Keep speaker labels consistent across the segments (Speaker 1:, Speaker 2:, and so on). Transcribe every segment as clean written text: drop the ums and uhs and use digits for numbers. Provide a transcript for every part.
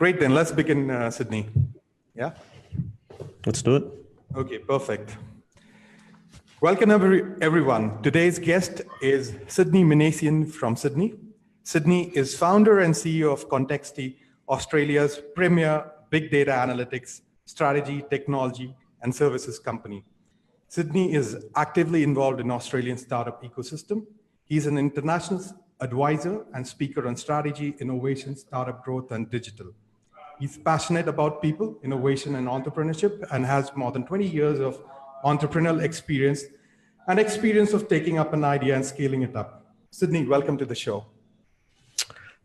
Speaker 1: Great, then let's begin, Sidney. Yeah?
Speaker 2: Let's do it.
Speaker 1: Okay, perfect. Welcome everyone. Today's guest is Sidney Minassian from Sydney. Sidney is founder and CEO of Contexti, Australia's premier big data analytics, strategy, technology, and services company. Sidney is actively involved in Australian startup ecosystem. He's an international advisor and speaker on strategy, innovation, startup growth, and digital. He's passionate about people, innovation, and entrepreneurship, and has more than 20 years of entrepreneurial experience and experience of taking up an idea and scaling it up. Sidney, welcome to the show.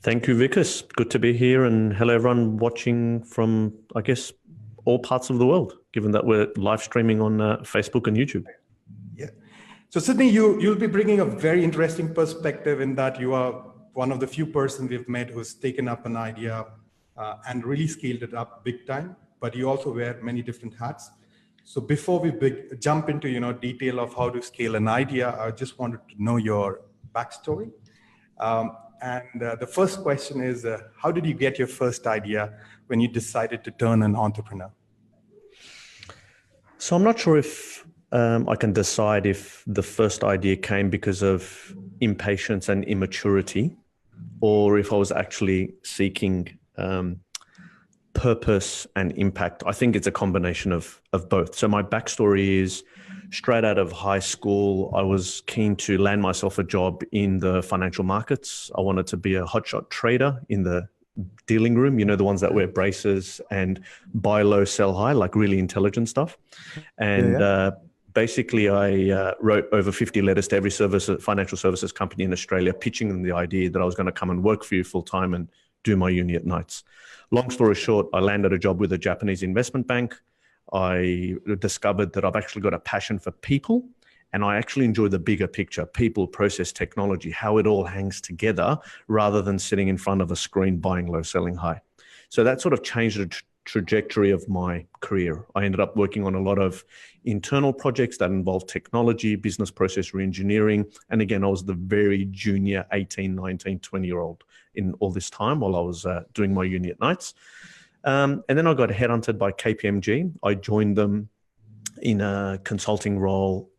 Speaker 2: Thank you, Vikas. Good to be here, and hello everyone watching from, I guess, all parts of the world, given that we're live streaming on Facebook and YouTube.
Speaker 1: Yeah. So Sidney, you'll be bringing a very interesting perspective in that you are one of the few persons we've met who's taken up an idea and really scaled it up big time, but you also wear many different hats. So before we jump into detail of how to scale an idea, I just wanted to know your backstory. The first question is, how did you get your first idea when you decided to turn an entrepreneur?
Speaker 2: So I'm not sure if I can decide if the first idea came because of impatience and immaturity, or if I was actually seeking purpose and impact. I think it's a combination of both. So my backstory is straight out of high school, I was keen to land myself a job in the financial markets. I wanted to be a hotshot trader in the dealing room, the ones that wear braces and buy low, sell high, like really intelligent stuff. And basically I wrote over 50 letters to every financial services company in Australia, pitching them the idea that I was going to come and work for you full time and do my uni at nights. Long story short, I landed a job with a Japanese investment bank. I discovered that I've actually got a passion for people, and I actually enjoy the bigger picture, people, process, technology, how it all hangs together rather than sitting in front of a screen buying low, selling high. So that sort of changed the trajectory of my career. I ended up working on a lot of internal projects that involved technology, business process reengineering. And again, I was the very junior 18, 19, 20-year-old in all this time while I was doing my uni at nights. And then I got headhunted by KPMG. I joined them in a consulting role,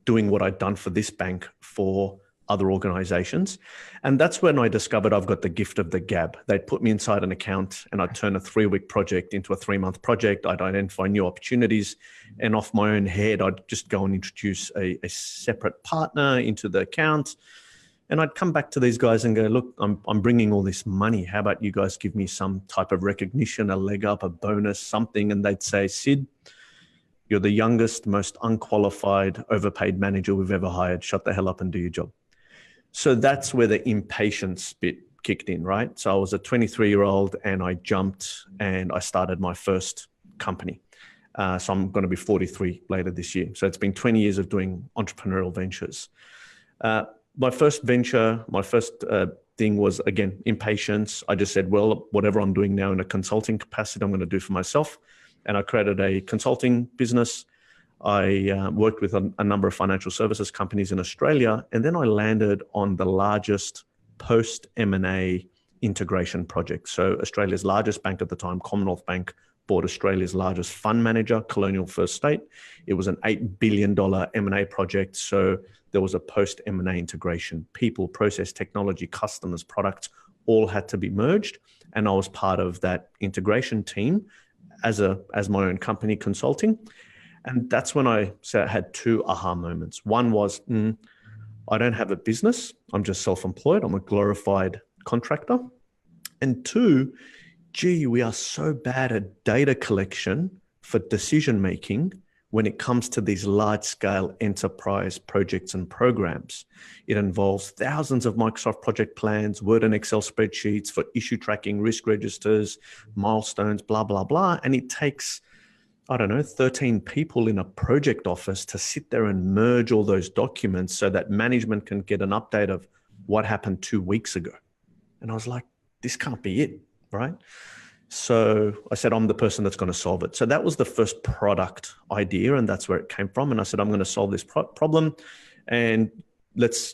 Speaker 2: doing what I'd done for this bank for other organizations. And that's when I discovered I've got the gift of the gab. They'd put me inside an account and I'd turn a 3-week project into a 3-month project. I'd identify new opportunities, and off my own head, I'd just go and introduce a separate partner into the account. And I'd come back to these guys and go, look, I'm bringing all this money. How about you guys give me some type of recognition, a leg up, a bonus, something? And they'd say, Sid, you're the youngest, most unqualified, overpaid manager we've ever hired. Shut the hell up and do your job. So that's where the impatience bit kicked in, right? So I was a 23-year-old and I jumped and I started my first company. So I'm going to be 43 later this year. So it's been 20 years of doing entrepreneurial ventures. My first venture, my first thing was, again, impatience. I just said, well, whatever I'm doing now in a consulting capacity, I'm going to do for myself. And I created a consulting business. I worked with a number of financial services companies in Australia, and then I landed on the largest post-M&A integration project. So Australia's largest bank at the time, Commonwealth Bank, bought Australia's largest fund manager, Colonial First State. It was an $8 billion M&A project. So there was a post-M&A integration. People, process, technology, customers, products, all had to be merged. And I was part of that integration team as my own company consulting. And that's when I had 2 aha moments. One was, I don't have a business. I'm just self-employed. I'm a glorified contractor. And 2, gee, we are so bad at data collection for decision-making when it comes to these large-scale enterprise projects and programs. It involves thousands of Microsoft project plans, Word and Excel spreadsheets for issue tracking, risk registers, milestones, blah, blah, blah. And it takes 13 people in a project office to sit there and merge all those documents so that management can get an update of what happened 2 weeks ago. And I was like, this can't be it, right? So I said, I'm the person that's going to solve it. So that was the first product idea, and that's where it came from. And I said, I'm going to solve this problem, and let's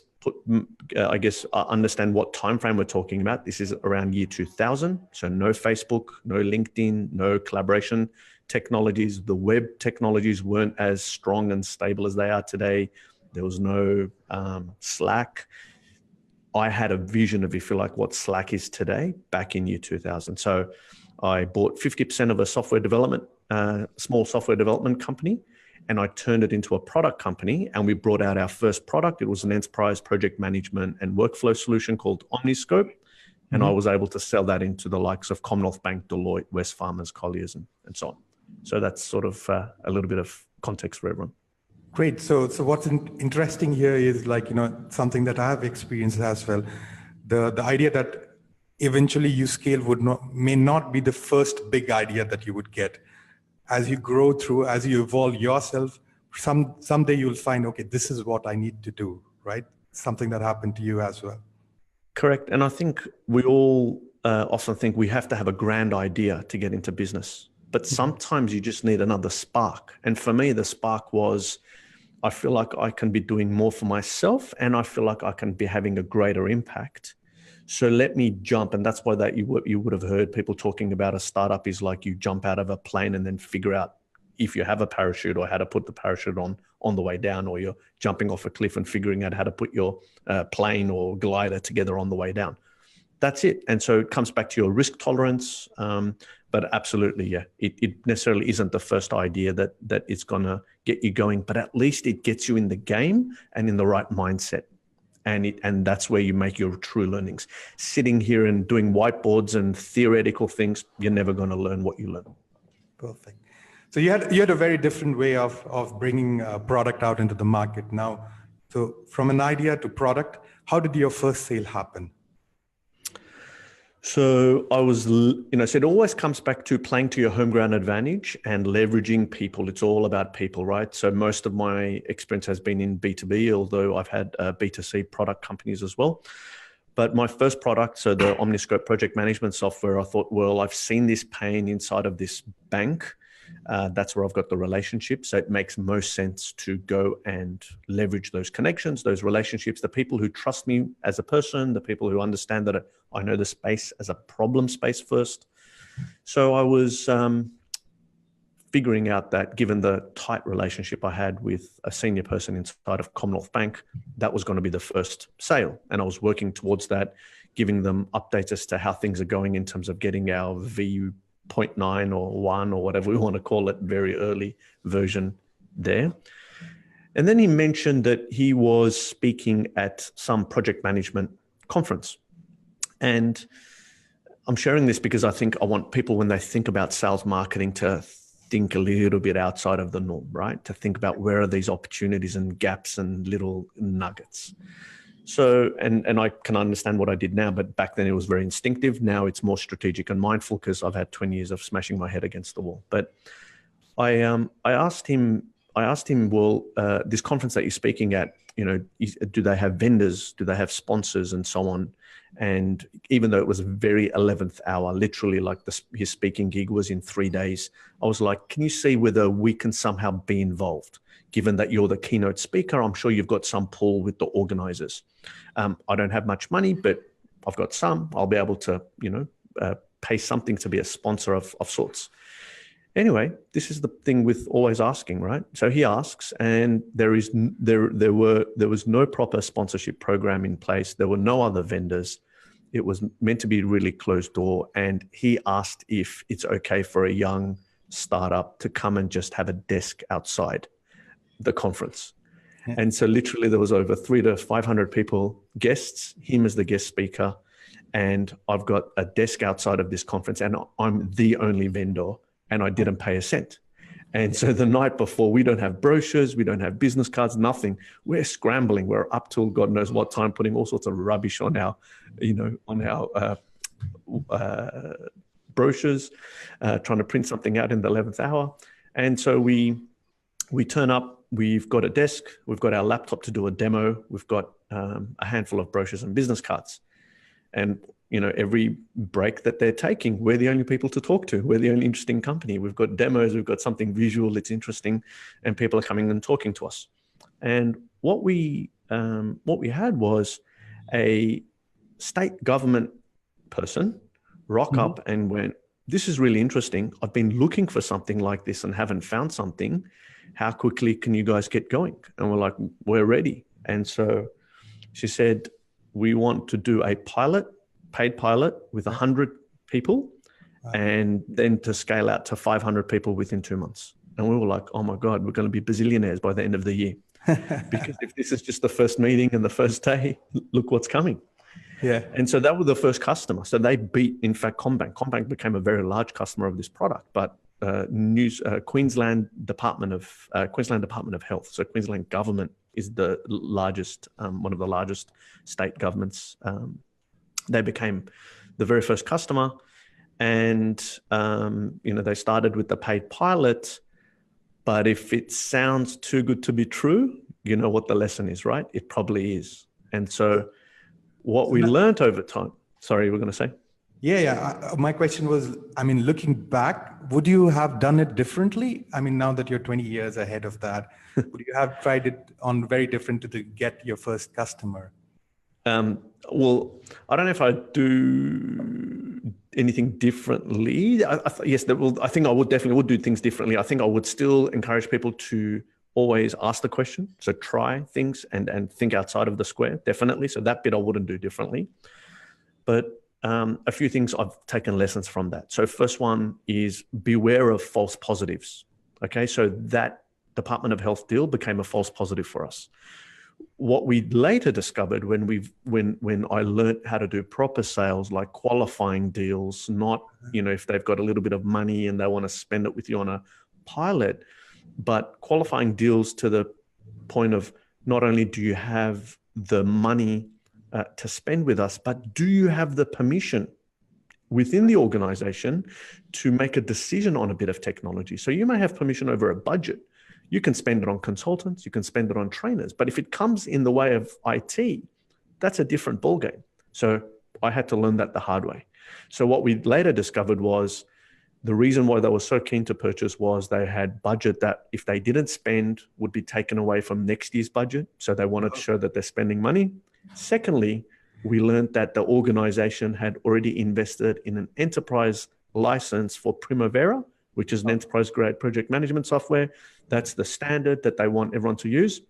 Speaker 2: understand what time frame we're talking about. This is around year 2000. So no Facebook, no LinkedIn, no collaboration technologies. The web technologies weren't as strong and stable as they are today. There was no Slack. I had a vision of, if you like, what Slack is today back in year 2000. So I bought 50% of a small software development company, and I turned it into a product company, and we brought out our first product. It was an enterprise project management and workflow solution called Omniscope. And I was able to sell that into the likes of Commonwealth Bank, Deloitte, Wesfarmers, Colliers, and so on. So that's sort of a little bit of context for everyone.
Speaker 1: Great. So what's interesting here is, like, something that I have experienced as well. The idea that eventually you scale may not be the first big idea that you would get. As you grow through, as you evolve yourself, someday you'll find, okay, this is what I need to do, right? Something that happened to you as well.
Speaker 2: Correct. And I think we all often think we have to have a grand idea to get into business. But sometimes you just need another spark. And for me, the spark was, I feel like I can be doing more for myself, and I feel like I can be having a greater impact. So let me jump. And that's why that you would have heard people talking about a startup is like you jump out of a plane and then figure out if you have a parachute or how to put the parachute on the way down, or you're jumping off a cliff and figuring out how to put your plane or glider together on the way down. That's it. And so it comes back to your risk tolerance. But absolutely, yeah, it necessarily isn't the first idea that it's going to get you going, but at least it gets you in the game and in the right mindset. And that's where you make your true learnings. Sitting here and doing whiteboards and theoretical things, you're never going to learn what you learn.
Speaker 1: Perfect. So you had a very different way of bringing a product out into the market now. So from an idea to product, how did your first sale happen?
Speaker 2: So I was, so it always comes back to playing to your home ground advantage and leveraging people. It's all about people, right? So most of my experience has been in B2B, although I've had B2C product companies as well. But my first product, so the Omniscope project management software, I thought, well, I've seen this pain inside of this bank. That's where I've got the relationship. So it makes most sense to go and leverage those connections, those relationships, the people who trust me as a person, the people who understand that I know the space as a problem space first. So I was figuring out that given the tight relationship I had with a senior person inside of Commonwealth Bank, that was going to be the first sale. And I was working towards that, giving them updates as to how things are going in terms of getting our V.9 or 1 or whatever we want to call it, very early version there. And then he mentioned that he was speaking at some project management conference. And I'm sharing this because I think I want people, when they think about sales marketing, to think a little bit outside of the norm, right? To think about where are these opportunities and gaps and little nuggets. So, and I can understand what I did now, but back then it was very instinctive. Now it's more strategic and mindful because I've had 20 years of smashing my head against the wall. But I asked him, well, this conference that you're speaking at, do they have vendors? Do they have sponsors and so on? And even though it was a very 11th hour, literally like his speaking gig was in 3 days, I was like, can you see whether we can somehow be involved? Given that you're the keynote speaker, I'm sure you've got some pull with the organizers. I don't have much money, but I've got some. I'll be able to, pay something to be a sponsor of sorts. Anyway, this is the thing with always asking, right? So he asks, and there was no proper sponsorship program in place. There were no other vendors. It was meant to be really closed door. And he asked if it's okay for a young startup to come and just have a desk outside the conference. Yeah. And so literally there was over 300 to 500 people, guests, him as the guest speaker. And I've got a desk outside of this conference and I'm the only vendor and I didn't pay a cent. And so the night before, we don't have brochures, we don't have business cards, nothing. We're scrambling. We're up till God knows what time, putting all sorts of rubbish on our, brochures, trying to print something out in the 11th hour. And so we turn up, we've got a desk, we've got our laptop to do a demo, we've got a handful of brochures and business cards. And every break that they're taking, we're the only people to talk to. We're the only interesting company. We've got demos, we've got something visual, it's interesting, and people are coming and talking to us. And what we what we had was a state government person rock up and went, "This is really interesting. I've been looking for something like this and haven't found something. How quickly can you guys get going?" And we're like, "We're ready." And so she said, "We want to do a paid pilot with 100 people, and then to scale out to 500 people within 2 months." And we were like, "Oh my God, we're going to be bazillionaires by the end of the year." Because if this is just the first meeting and the first day, look what's coming.
Speaker 3: Yeah.
Speaker 2: And so that was the first customer. So they beat, in fact, CommBank. CommBank became a very large customer of this product, but Queensland Department of Health. So Queensland government is the largest, one of the largest state governments. They became the very first customer, and they started with the paid pilot. But if it sounds too good to be true, you know what the lesson is, right? It probably is. And so what we learned over time, sorry, we're going to say?
Speaker 3: Yeah. My question was, looking back, would you have done it differently? Now that you're 20 years ahead of that, would you have tried it on very different to get your first customer?
Speaker 2: Well, I don't know if I do anything differently. Yes, I think I would definitely do things differently. I think I would still encourage people to always ask the question. So try things and think outside of the square, definitely. So that bit I wouldn't do differently. But a few things I've taken lessons from that. So first one is beware of false positives. Okay, so that Department of Health deal became a false positive for us. What we later discovered when I learned how to do proper sales, like qualifying deals, not, if they've got a little bit of money and they want to spend it with you on a pilot, but qualifying deals to the point of not only do you have the money to spend with us, but do you have the permission within the organization to make a decision on a bit of technology? So you may have permission over a budget. You can spend it on consultants, you can spend it on trainers, but if it comes in the way of IT, that's a different ballgame. So I had to learn that the hard way. So what we later discovered was the reason why they were so keen to purchase was they had budget that if they didn't spend would be taken away from next year's budget. So they wanted to show that they're spending money. Secondly, we learned that the organization had already invested in an enterprise license for Primavera, which is an enterprise-grade project management software. That's the standard that they want everyone to use.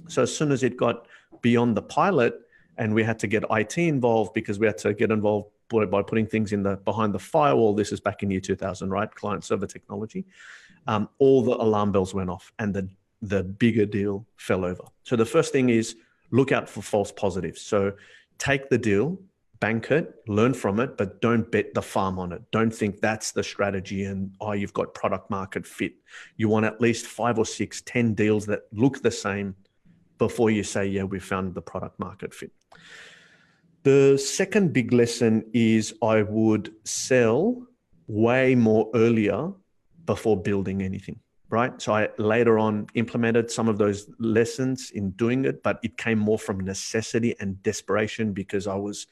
Speaker 2: So as soon as it got beyond the pilot and we had to get IT involved because we had to get involved by putting things behind the firewall, this is back in year 2000, right? Client server technology. All the alarm bells went off and the bigger deal fell over. So the first thing is look out for false positives. So take the deal, bank it, learn from it, but don't bet the farm on it. Don't think that's the strategy and, you've got product market fit. You want at least 5 or 6, 10 deals that look the same before you say, yeah, we found the product market fit. The second big lesson is I would sell way more earlier before building anything. Right. So I later on implemented some of those lessons in doing it, but it came more from necessity and desperation because I was,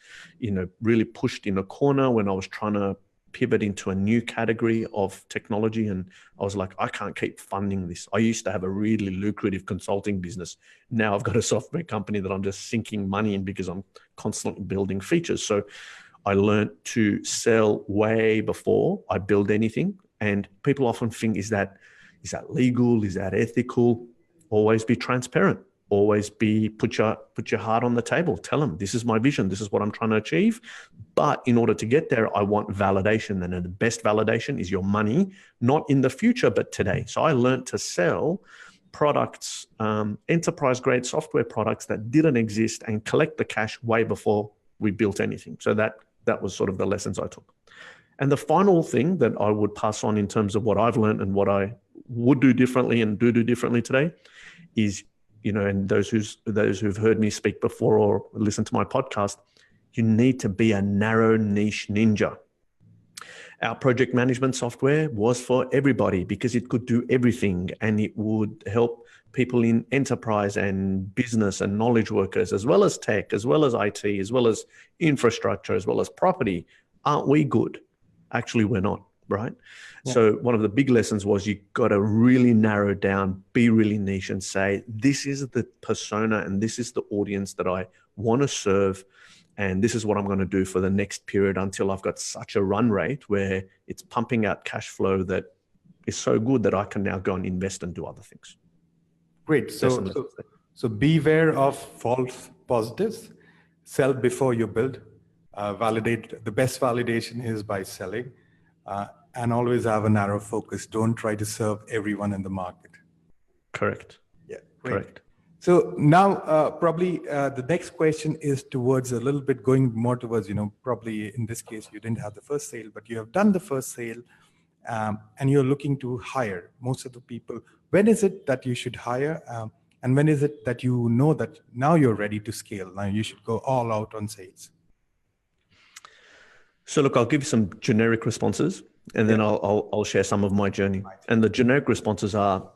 Speaker 2: really pushed in a corner when I was trying to pivot into a new category of technology. And I was like, I can't keep funding this. I used to have a really lucrative consulting business. Now I've got a software company that I'm just sinking money in because I'm constantly building features. So I learned to sell way before I build anything. And people often think, is that legal? Is that ethical? Always be transparent. Always put your heart on the table. Tell them, this is my vision. This is what I'm trying to achieve. But in order to get there, I want validation. And the best validation is your money, not in the future, but today. So I learned to sell products, enterprise grade software products that didn't exist and collect the cash way before we built anything. So that was sort of the lessons I took. And the final thing that I would pass on in terms of what I've learned and what I would do differently and do differently today is, and those who've heard me speak before or listen to my podcast, you need to be a narrow niche ninja. Our project management software was for everybody because it could do everything and it would help people in enterprise and business and knowledge workers, as well as tech, as well as IT, as well as infrastructure, as well as property. Aren't we good? Actually, we're not. right?
Speaker 3: Yeah.
Speaker 2: So one of the big lessons was you got to really narrow down, be really niche, and say, this is the persona and this is the audience that I want to serve. And this is what I'm going to do for the next period until I've got such a run rate where it's pumping out cash flow that is so good that I can now go and invest and do other things.
Speaker 3: Great. So beware of false positives. Sell before you build. Validate. The best validation is by selling. And always have a narrow focus. Don't try to serve everyone in the market.
Speaker 2: Correct.
Speaker 3: Yeah, great.
Speaker 2: Correct.
Speaker 3: So now probably the next question is towards a little bit going more towards, probably in this case, you didn't have the first sale, but you have done the first sale and you're looking to hire most of the people. When is it that you should hire? And when is it that you know that now you're ready to scale? Now you should go all out on sales.
Speaker 2: So look, I'll give you some generic responses, and then I'll share some of my journey. And the generic responses are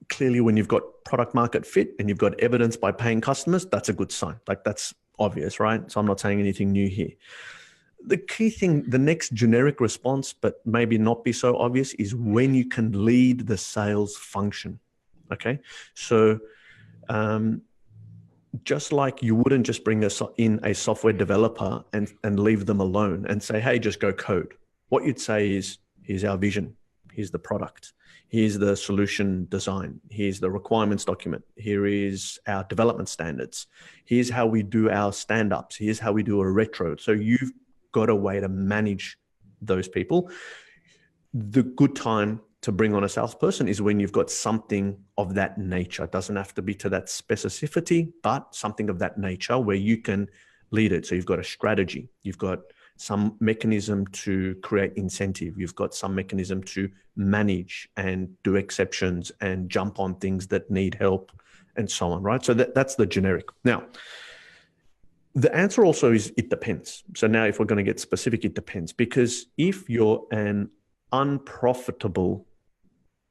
Speaker 2: clearly when you've got product market fit and you've got evidence by paying customers, that's a good sign. Like that's obvious, right? So I'm not saying anything new here. The key thing, the next generic response, but maybe not be so obvious, is when you can lead the sales function. Okay, so just like you wouldn't just bring in a software developer and leave them alone and say, hey, just go code. What you'd say is, here's our vision. Here's the product. Here's the solution design. Here's the requirements document. Here is our development standards. Here's how we do our stand-ups. Here's how we do a retro. So you've got a way to manage those people. The good time to bring on a salesperson is when you've got something of that nature. It doesn't have to be to that specificity, but something of that nature where you can lead it. So you've got a strategy, you've got some mechanism to create incentive, you've got some mechanism to manage and do exceptions and jump on things that need help and so on, right? So that's the generic. Now, the answer also is it depends. So now if we're going to get specific, it depends. Because if you're an unprofitable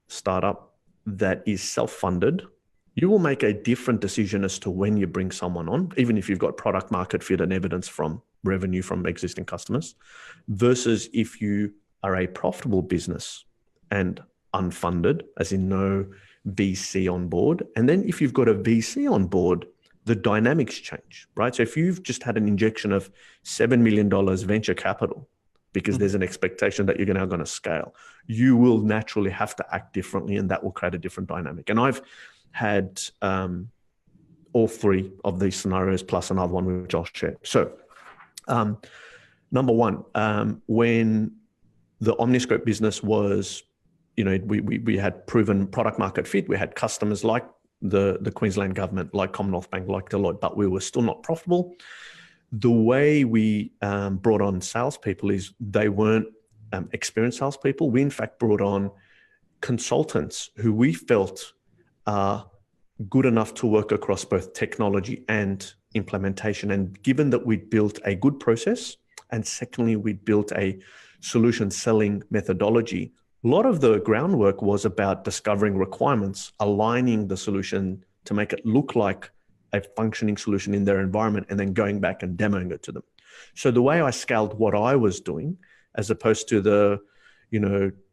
Speaker 2: startup that is self-funded, you will make a different decision as to when you bring someone on, even if you've got product market fit and evidence from revenue from existing customers, versus if you are a profitable business and unfunded, as in no VC on board. And then if you've got a VC on board, the dynamics change, right? So if you've just had an injection of $7 million venture capital, because there's an expectation that you're now going to scale, you will naturally have to act differently, and that will create a different dynamic. And I've had all three of these scenarios plus another one which I'll share. So number one, when the Omniscope business was, we had proven product market fit, we had customers like the Queensland government, like Commonwealth Bank, like Deloitte, but we were still not profitable. The way we brought on salespeople is they weren't experienced salespeople. We in fact brought on consultants who we felt are good enough to work across both technology and implementation. And given that we'd built a good process, and secondly, we'd built a solution selling methodology, a lot of the groundwork was about discovering requirements, aligning the solution to make it look like a functioning solution in their environment, and then going back and demoing it to them. So the way I scaled what I was doing, as opposed to the,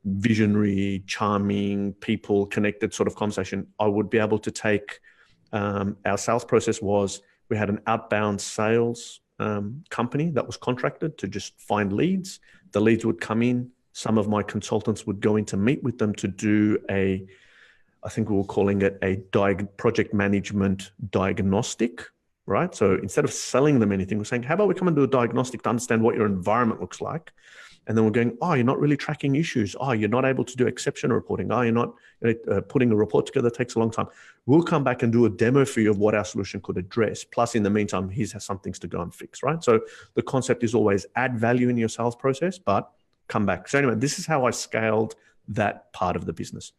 Speaker 2: visionary, charming, people connected sort of conversation, I would be able to take, our sales process was, we had an outbound sales company that was contracted to just find leads. The leads would come in. Some of my consultants would go in to meet with them to do I think we were calling it a project management diagnostic, right? So instead of selling them anything, we're saying, how about we come and do a diagnostic to understand what your environment looks like? And then we're going, you're not really tracking issues. You're not able to do exception reporting. You're not putting a report together takes a long time. We'll come back and do a demo for you of what our solution could address. Plus, in the meantime, here's some things to go and fix, right? So the concept is always add value in your sales process, but come back. So anyway, this is how I scaled that part of the business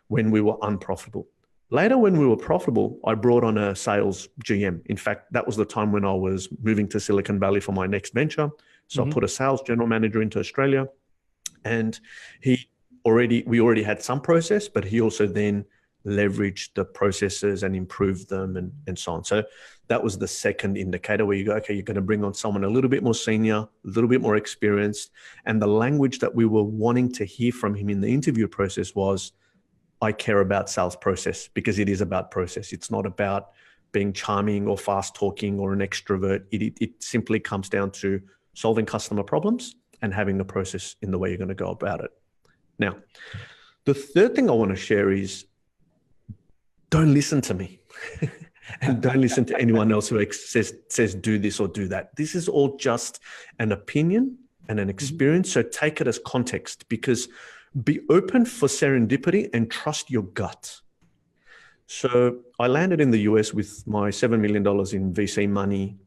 Speaker 2: when we were unprofitable. Later, when we were profitable, I brought on a sales GM. In fact, that was the time when I was moving to Silicon Valley for my next venture. So I put a sales general manager into Australia, and we already had some process, but he also then leveraged the processes and improved them and so on. So That was the second indicator where you go, okay, you're going to bring on someone a little bit more senior, a little bit more experienced. And the language that we were wanting to hear from him in the interview process was, I care about sales process, because it is about process. It's not about being charming or fast talking or an extrovert. It simply comes down to solving customer problems and having a process in the way you're going to go about it. Now, the third thing I want to share is, don't listen to me. And don't listen to anyone else who says do this or do that. This is all just an opinion and an experience. So take it as context, because be open for serendipity and trust your gut. So I landed in the US with my $7 million in VC money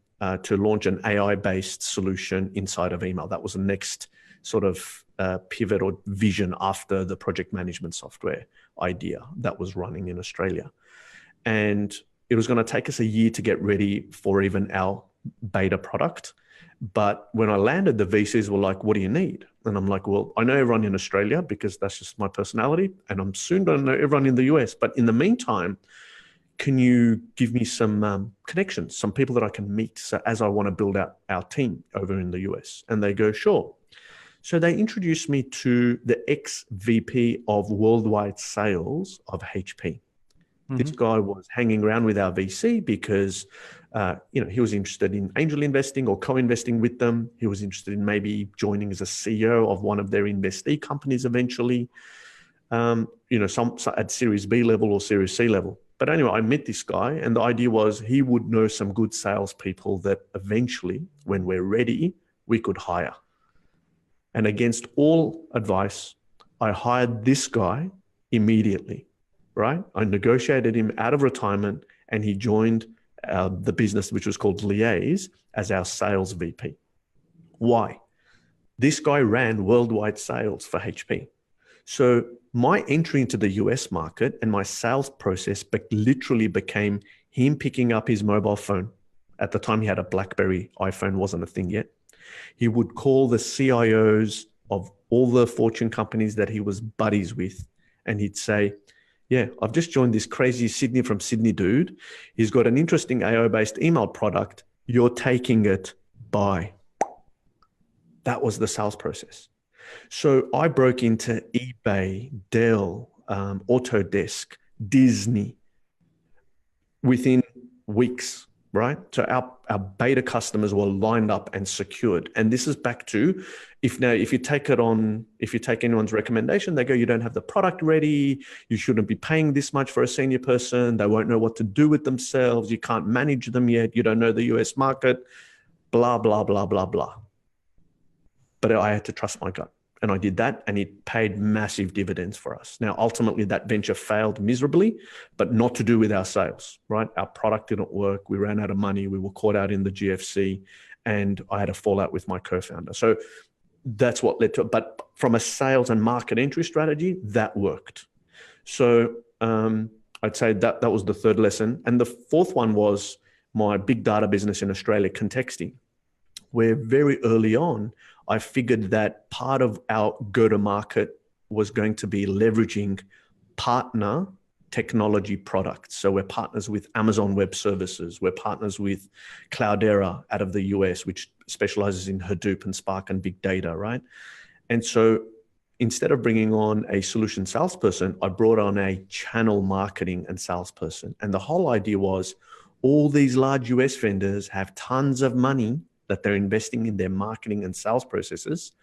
Speaker 2: to launch an AI-based solution inside of email. That was the next sort of pivot or vision after the project management software idea that was running in Australia. And it was going to take us a year to get ready for even our beta product. But when I landed, the VCs were like, what do you need? And I'm like, well, I know everyone in Australia because that's just my personality. And I'm soon going to know everyone in the US. But in the meantime, can you give me some connections, some people that I can meet, so as I want to build out our team over in the US? And they go, sure. So they introduced me to the ex-VP of worldwide sales of HP. This guy was hanging around with our VC because, he was interested in angel investing or co-investing with them. He was interested in maybe joining as a CEO of one of their investee companies eventually, some at Series B level or Series C level. But anyway, I met this guy, and the idea was he would know some good salespeople that eventually, when we're ready, we could hire. And against all advice, I hired this guy immediately. Right? I negotiated him out of retirement, and he joined the business, which was called Liaise, as our sales VP. Why? This guy ran worldwide sales for HP. So my entry into the US market and my sales process literally became him picking up his mobile phone. At the time, he had a BlackBerry. iPhone wasn't a thing yet. He would call the CIOs of all the Fortune companies that he was buddies with, and he'd say, yeah, I've just joined this crazy Sydney from Sydney dude. He's got an interesting AI-based email product. You're taking it. Buy. That was the sales process. So I broke into eBay, Dell, Autodesk, Disney within weeks, right? So our beta customers were lined up and secured. And this is back to, if you take anyone's recommendation, they go, you don't have the product ready. You shouldn't be paying this much for a senior person. They won't know what to do with themselves. You can't manage them yet. You don't know the US market, blah, blah, blah, blah, blah. But I had to trust my gut. And I did that, and it paid massive dividends for us. Now, ultimately, that venture failed miserably, but not to do with our sales, right? Our product didn't work. We ran out of money. We were caught out in the GFC, and I had a fallout with my co-founder. So that's what led to it. But from a sales and market entry strategy, that worked. So I'd say that was the third lesson. And the fourth one was my big data business in Australia, Contexti, where very early on, I figured that part of our go-to-market was going to be leveraging partner technology products. So we're partners with Amazon Web Services. We're partners with Cloudera out of the US, which specializes in Hadoop and Spark and big data, right? And so instead of bringing on a solution salesperson, I brought on a channel marketing and salesperson. And the whole idea was all these large US vendors have tons of money that they're investing in their marketing and sales processes.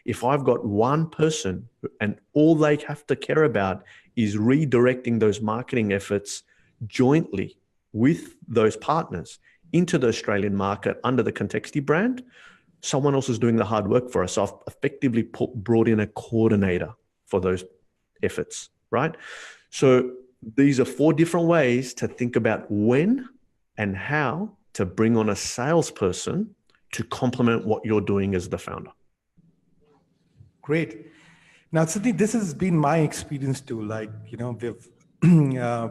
Speaker 2: If I've got one person and all they have to care about is redirecting those marketing efforts jointly with those partners into the Australian market under the Contexti brand, someone else is doing the hard work for us. So I've effectively brought in a coordinator for those efforts, right? So these are 4 different ways to think about when and how to bring on a salesperson to complement what you're doing as the founder.
Speaker 1: Great. Now, Sidney, this has been my experience too. Like, we've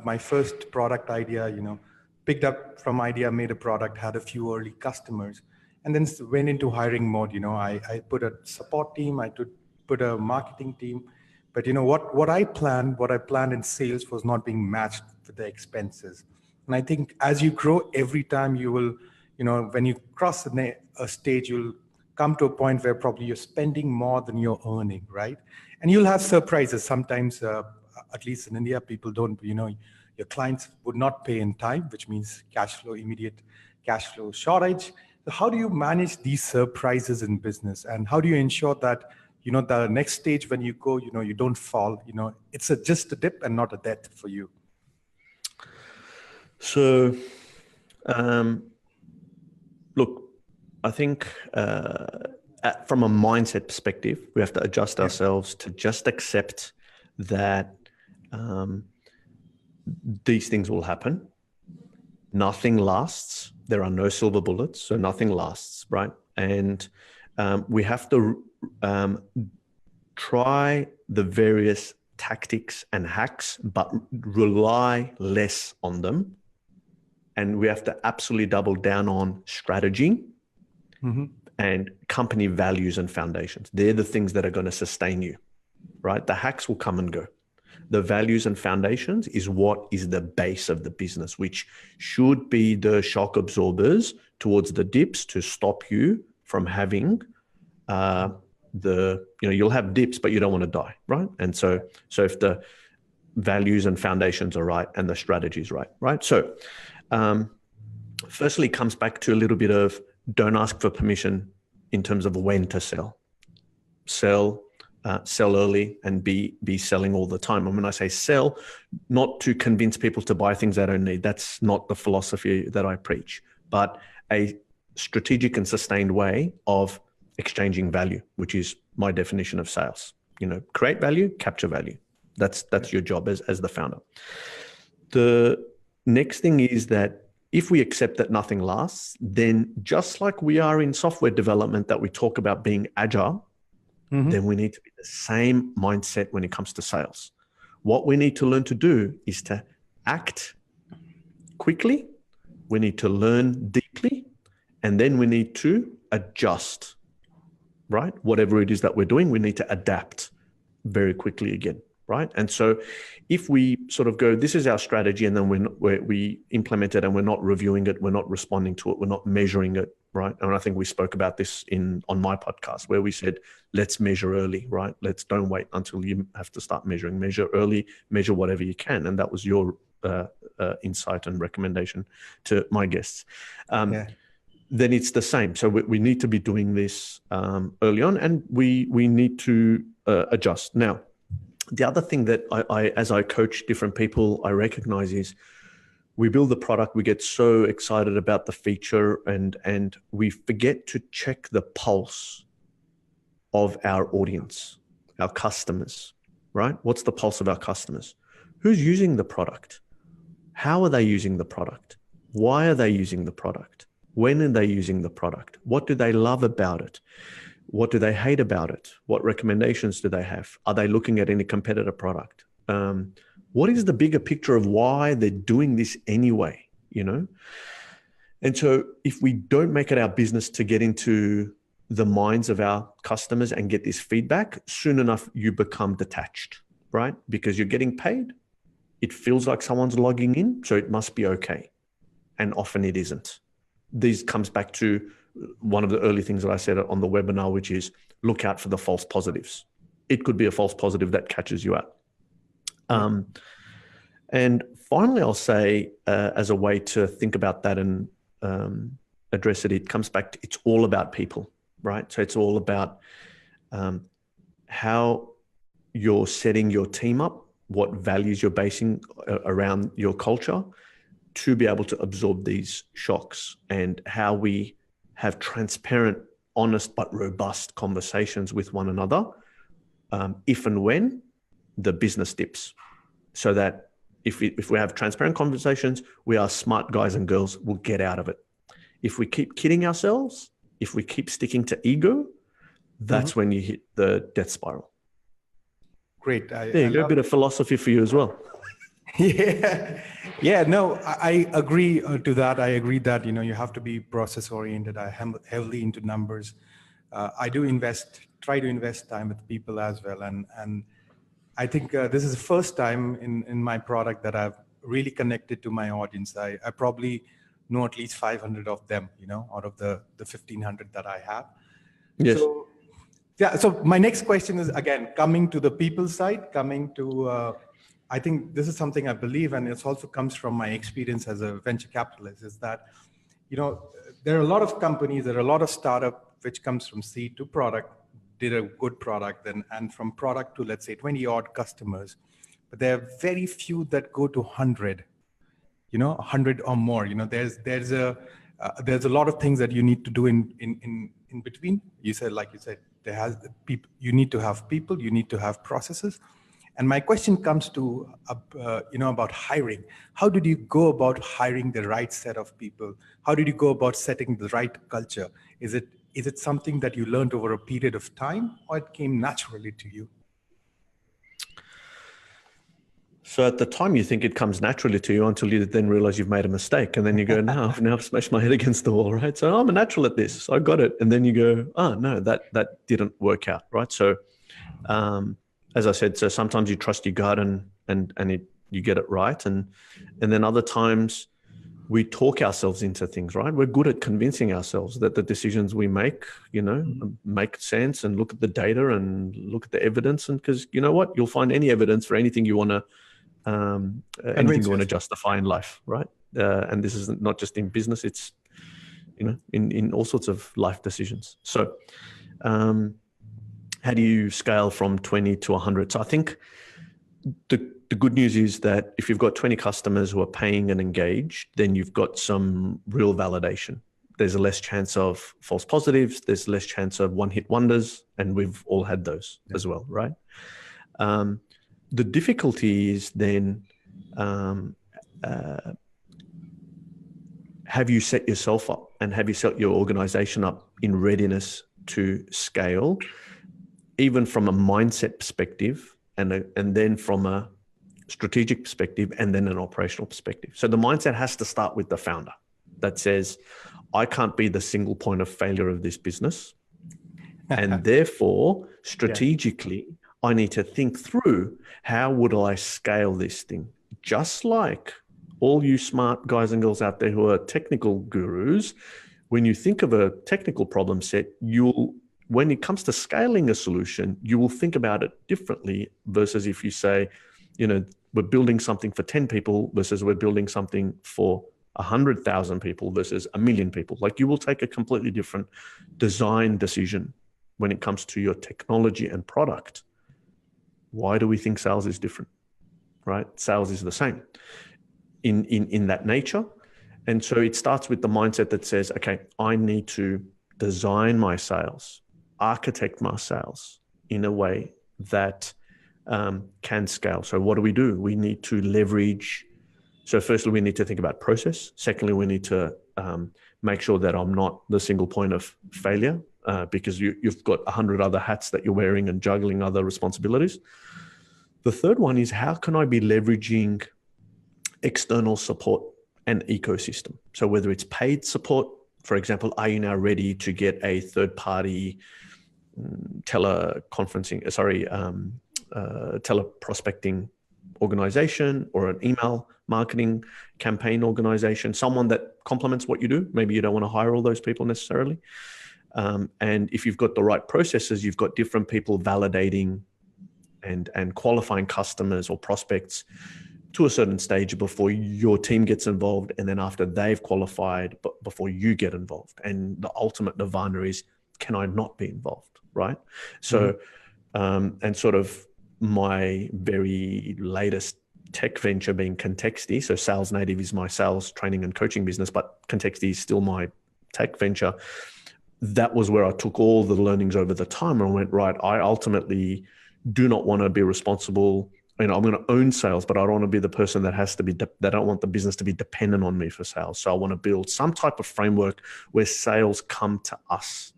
Speaker 1: my first product idea, picked up from idea, made a product, had a few early customers, and then went into hiring mode. I put a support team, I put a marketing team, but what I planned in sales was not being matched with the expenses. And I think as you grow, every time you will, when you cross a stage, you'll come to a point where probably you're spending more than you're earning, right? And you'll have surprises. Sometimes, at least in India, people don't, your clients would not pay in time, which means immediate cash flow shortage. So how do you manage these surprises in business? And how do you ensure that, the next stage when you go, you don't fall, it's just a dip and not a death for you?
Speaker 2: So, look, I think from a mindset perspective, we have to adjust ourselves to just accept that these things will happen. Nothing lasts. There are no silver bullets, so nothing lasts, right? And we have to try the various tactics and hacks, but rely less on them. And we have to absolutely double down on strategy and company values and foundations. They're the things that are going to sustain you, right? The hacks will come and go. The values and foundations is what is the base of the business, which should be the shock absorbers towards the dips to stop you from having you'll have dips, but you don't want to die, right? And so if the values and foundations are right and the strategy is right? So firstly, it comes back to a little bit of don't ask for permission in terms of when to sell. Sell early and be selling all the time. And when I say sell, not to convince people to buy things they don't need. That's not the philosophy that I preach, but a strategic and sustained way of exchanging value, which is my definition of sales. Create value, capture value. That's your job as the founder. The next thing is that if we accept that nothing lasts, then just like we are in software development that we talk about being agile, then we need to be the same mindset when it comes to sales. What we need to learn to do is to act quickly. We need to learn deeply, and then we need to adjust, right? Whatever it is that we're doing, we need to adapt very quickly again, right? And so if we sort of go, this is our strategy, and then we implement it and we're not reviewing it, we're not responding to it, we're not measuring it, right? And I think we spoke about this on my podcast where we said, let's measure early, right? Don't wait until you have to start measuring. Measure early, measure whatever you can. And that was your insight and recommendation to my guests. Then it's the same. So we need to be doing this early on, and we need to adjust. Now, the other thing that I as I coach different people, I recognize is we build the product, we get so excited about the feature, and we forget to check the pulse of our audience, our customers, right? What's the pulse of our customers? Who's using the product? How are they using the product? Why are they using the product? When are they using the product? What do they love about it? What do they hate about it? What recommendations do they have? Are they looking at any competitor product? What is the bigger picture of why they're doing this anyway, And so if we don't make it our business to get into the minds of our customers and get this feedback, soon enough you become detached, right? Because you're getting paid. It feels like someone's logging in, so it must be okay. And often it isn't. This comes back to one of the early things that I said on the webinar, which is look out for the false positives. It could be a false positive that catches you out. And finally, I'll say as a way to think about that and address it, it comes back to it's all about people, right? So it's all about how you're setting your team up, what values you're basing around your culture to be able to absorb these shocks, and how we have transparent, honest, but robust conversations with one another if and when the business dips. So that if we have transparent conversations, we are smart guys and girls, we'll get out of it. If we keep kidding ourselves, if we keep sticking to ego, that's when you hit the death spiral.
Speaker 1: Great.
Speaker 2: There you go, a bit of philosophy for you as well.
Speaker 1: No, I agree to that. I agree that, you have to be process oriented. I am heavily into numbers. I do try to invest time with people as well. And I think this is the first time in my product that I've
Speaker 3: really connected to my audience. I probably know at least 500 of them, out of the 1,500 that I have.
Speaker 2: Yes.
Speaker 3: So, yeah. So my next question is, again, coming to the people side, coming to, I think this is something I believe, and it also comes from my experience as a venture capitalist, is that, there are a lot of companies, there are a lot of startup which comes from seed to product, did a good product, and from product to, let's say, 20 odd customers. But there are very few that go to 100, 100 or more. There's a lot of things that you need to do in between. Like you said, there has people. You need to have people. You need to have processes. And my question comes to, about hiring. How did you go about hiring the right set of people? How did you go about setting the right culture? Is it something that you learned over a period of time, or it came naturally to you?
Speaker 2: So at the time you think it comes naturally to you until you then realize you've made a mistake. And then you go, now I've smashed my head against the wall, right? So I'm a natural at this. So I got it. And then you go, oh no, that didn't work out, right? So as I said, so sometimes you trust your gut and you get it right. And then other times we talk ourselves into things, right? We're good at convincing ourselves that the decisions we make, make sense, and look at the data and look at the evidence. And because you know what, you'll find any evidence for anything you want to, anything you want to justify in life, right? And this is not just in business; it's in all sorts of life decisions. So, how do you scale from 20 to 100? So I think the good news is that if you've got 20 customers who are paying and engaged, then you've got some real validation. There's a less chance of false positives. There's less chance of one-hit wonders, and we've all had those as well, right? The difficulty is then, have you set yourself up and have you set your organization up in readiness to scale, even from a mindset perspective, and then from a strategic perspective, and then an operational perspective. So the mindset has to start with the founder that says, I can't be the single point of failure of this business. And therefore, strategically, I need to think through, how would I scale this thing? Just like all you smart guys and girls out there who are technical gurus, when you think of a technical problem set, when it comes to scaling a solution, you will think about it differently versus if you say, we're building something for 10 people versus we're building something for 100,000 people versus 1 million people. Like, you will take a completely different design decision when it comes to your technology and product. Why do we think sales is different, right? Sales is the same in that nature. And so it starts with the mindset that says, okay, I need to design my sales, architect my sales in a way that can scale. So what do? We need to leverage. So firstly, we need to think about process. Secondly, we need to make sure that I'm not the single point of failure, because you've got 100 other hats that you're wearing and juggling other responsibilities. The third one is, how can I be leveraging external support and ecosystem? So whether it's paid support, for example, are you now ready to get a third-party teleprospecting organization or an email marketing campaign organization, someone that complements what you do? Maybe you don't want to hire all those people necessarily. And if you've got the right processes, you've got different people validating and qualifying customers or prospects to a certain stage before your team gets involved, and then after they've qualified, but before you get involved. And the ultimate nirvana is, can I not be involved, right? So, and sort of my very latest tech venture being Contexti. So SalesNative is my sales training and coaching business, but Contexti is still my tech venture. That was where I took all the learnings over the time and went, right, I ultimately do not want to be responsible. I'm going to own sales, but I don't want to be the person that has to be, that I don't want the business to be dependent on me for sales. So I want to build some type of framework where sales come to us.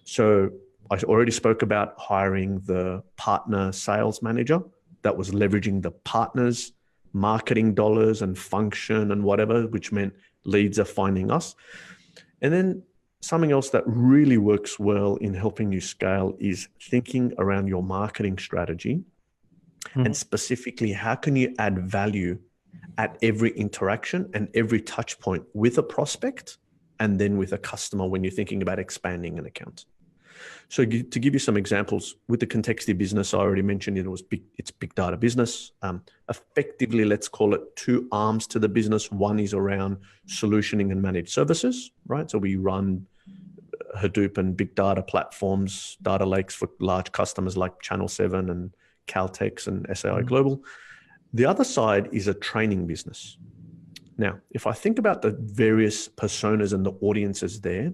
Speaker 2: So I already spoke about hiring the partner sales manager that was leveraging the partners' marketing dollars and function and whatever, which meant leads are finding us. And then something else that really works well in helping you scale is thinking around your marketing strategy. And specifically, how can you add value at every interaction and every touch point with a prospect and then with a customer when you're thinking about expanding an account. So to give you some examples, with the Contexti business, I already mentioned it's big data business. Effectively, let's call it two arms to the business. One is around solutioning and managed services, right? So we run Hadoop and big data platforms, data lakes for large customers like Channel 7 and Caltex and SAI Global. The other side is a training business. Now, if I think about the various personas and the audiences there,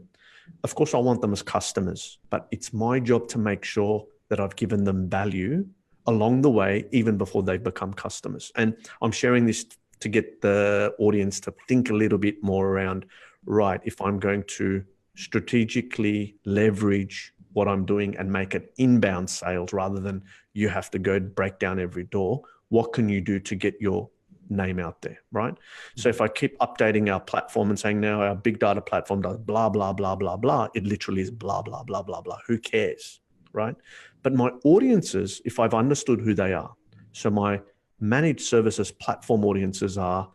Speaker 2: of course, I want them as customers, but it's my job to make sure that I've given them value along the way, even before they become customers. And I'm sharing this to get the audience to think a little bit more around, right, if I'm going to strategically leverage what I'm doing and make it inbound sales rather than you have to go break down every door, what can you do to get your name out there, right? So if I keep updating our platform and saying now our big data platform does blah, blah, blah, blah, blah, it literally is blah, blah, blah, blah, blah. Who cares, right? But my audiences, if I've understood who they are, so my managed services platform audiences are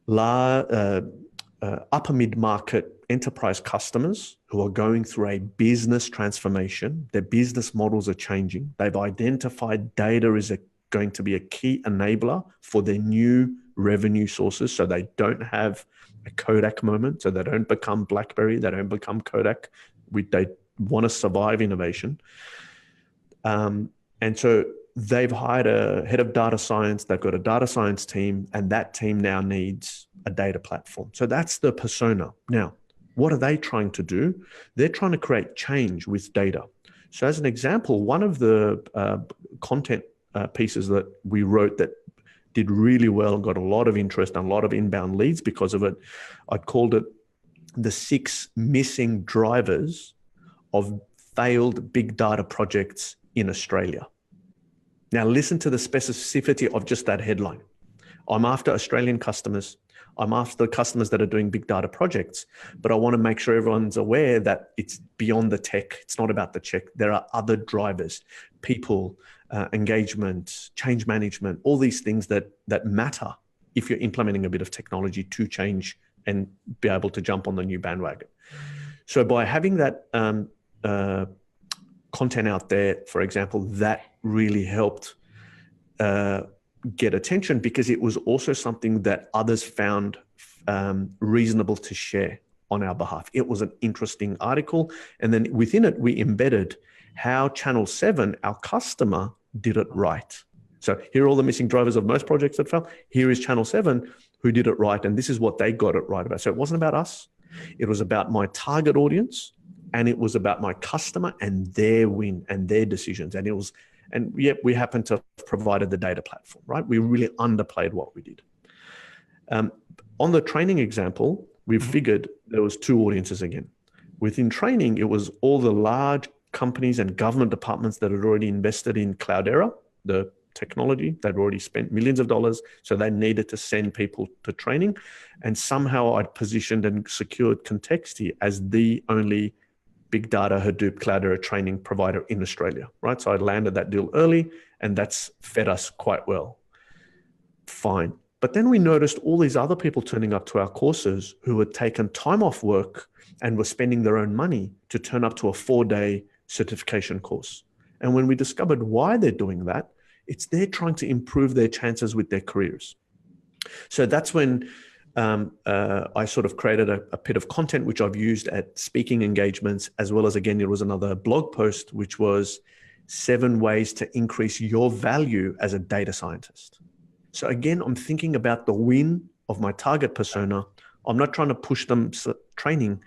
Speaker 2: upper mid-market enterprise customers who are going through a business transformation. Their business models are changing. They've identified data is going to be a key enabler for their new revenue sources. So they don't have a Kodak moment. So they don't become BlackBerry. They don't become Kodak. They want to survive innovation. And so they've hired a head of data science. They've got a data science team, and that team now needs a data platform. So that's the persona. Now, what are they trying to do? They're trying to create change with data. So as an example, one of the content pieces that we wrote that did really well and got a lot of interest and a lot of inbound leads because of it, I called it the 6 missing drivers of failed big data projects in Australia. Now listen to the specificity of just that headline. I'm after Australian customers. I'm after customers that are doing big data projects, but I want to make sure everyone's aware that it's beyond the tech. It's not about the check. There are other drivers, people, engagement, change management, all these things that matter if you're implementing a bit of technology to change and be able to jump on the new bandwagon. So by having that content out there, for example, that really helped get attention because it was also something that others found reasonable to share on our behalf. It was an interesting article. And then within it, we embedded how Channel 7, our customer, did it right. So here are all the missing drivers of most projects that fail. Here is Channel 7 who did it right. And this is what they got it right about. So it wasn't about us. It was about my target audience. And it was about my customer and their win and their decisions. And yet we happened to have provided the data platform, right? We really underplayed what we did. On the training example, we figured there was 2 audiences again. Within training, it was all the large companies and government departments that had already invested in Cloudera, the technology. They'd already spent millions of dollars, so they needed to send people to training. And somehow I'd positioned and secured Contexti as the only big data Hadoop Cloudera training provider in Australia, right? So I landed that deal early, and that's fed us quite well. Fine. But then we noticed all these other people turning up to our courses who had taken time off work and were spending their own money to turn up to a 4-day certification course. And when we discovered why they're doing that, it's they're trying to improve their chances with their careers. So that's when I sort of created a bit of content, which I've used at speaking engagements, as well as, again, there was another blog post, which was 7 ways to increase your value as a data scientist. So again, I'm thinking about the win of my target persona. I'm not trying to push them training.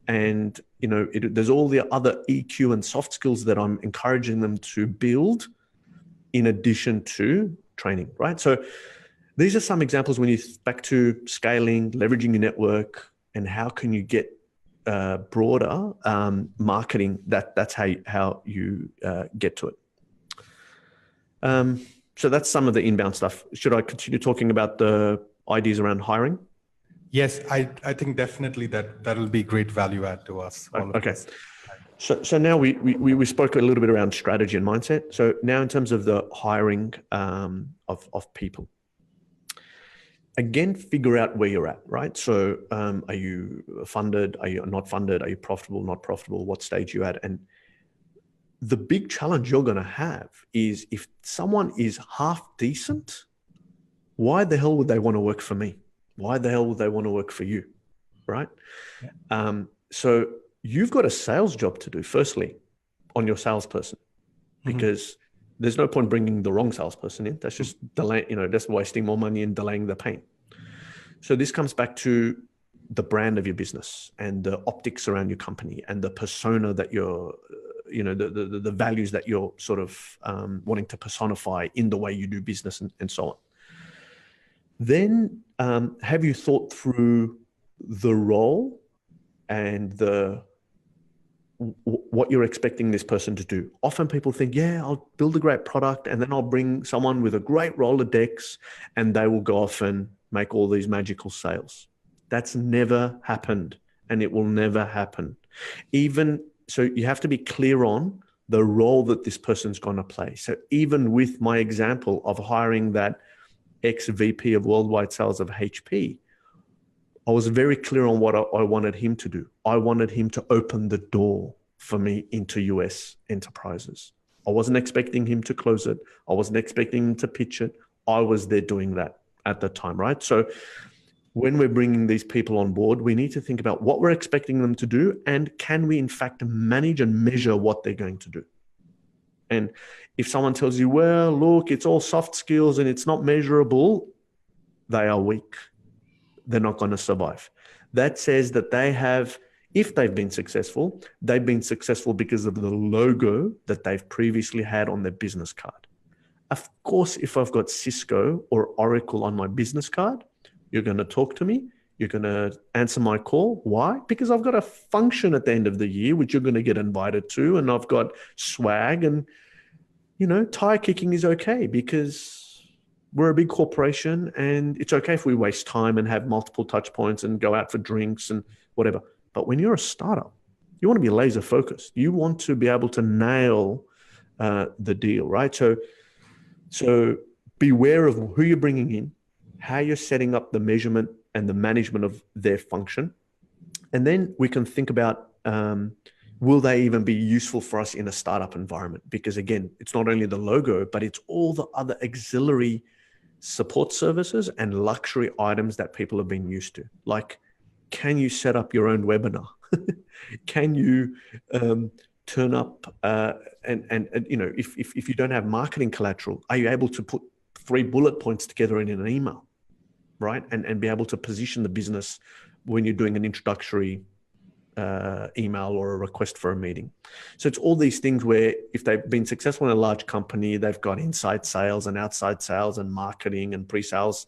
Speaker 2: And, there's all the other EQ and soft skills that I'm encouraging them to build in addition to training, right? So these are some examples when you back to scaling, leveraging your network, and how can you get broader marketing. That's how you get to it. So that's some of the inbound stuff. Should I continue talking about the ideas around hiring?
Speaker 3: Yes, I think definitely that'll be great value add to us.
Speaker 2: Okay. So now we spoke a little bit around strategy and mindset. So now in terms of the hiring of people. again, figure out where you're at, right? So are you funded? Are you not funded? Are you profitable, not profitable? What stage you're at? And the big challenge you're going to have is if someone is half decent, why the hell would they want to work for me? Why the hell would they want to work for you, right? Yeah. So you've got a sales job to do, firstly, on your salesperson, because there's no point bringing the wrong salesperson in. That's just delay, that's wasting more money and delaying the pain. So this comes back to the brand of your business and the optics around your company and the persona that you're, the values that you're sort of wanting to personify in the way you do business and so on. Then have you thought through the role and what you're expecting this person to do? Often people think, yeah, I'll build a great product and then I'll bring someone with a great Rolodex and they will go off and make all these magical sales. That's never happened and it will never happen. So you have to be clear on the role that this person's going to play. So even with my example of hiring that ex-VP of worldwide sales of HP, I was very clear on what I wanted him to do. I wanted him to open the door for me into US enterprises. I wasn't expecting him to close it. I wasn't expecting him to pitch it. I was there doing that at the time, right? So when we're bringing these people on board, we need to think about what we're expecting them to do and can we in fact manage and measure what they're going to do. And if someone tells you, well, look, it's all soft skills and it's not measurable, they are weak. They're not going to survive. That says that they have, if they've been successful, they've been successful because of the logo that they've previously had on their business card. Of course, if I've got Cisco or Oracle on my business card, you're going to talk to me. You're going to answer my call. Why? Because I've got a function at the end of the year, which you're going to get invited to. And I've got swag and, tire kicking is okay because we're a big corporation and it's okay if we waste time and have multiple touch points and go out for drinks and whatever. But when you're a startup, you want to be laser focused. You want to be able to nail the deal, right? So beware of who you're bringing in, how you're setting up the measurement and the management of their function. And then we can think about, will they even be useful for us in a startup environment? Because again, it's not only the logo, but it's all the other auxiliary support services and luxury items that people have been used to. Like, can you set up your own webinar? Can you turn up if you don't have marketing collateral, are you able to put 3 bullet points together in an email, right? And be able to position the business when you're doing an introductory email or a request for a meeting. So it's all these things where if they've been successful in a large company, they've got inside sales and outside sales and marketing and pre-sales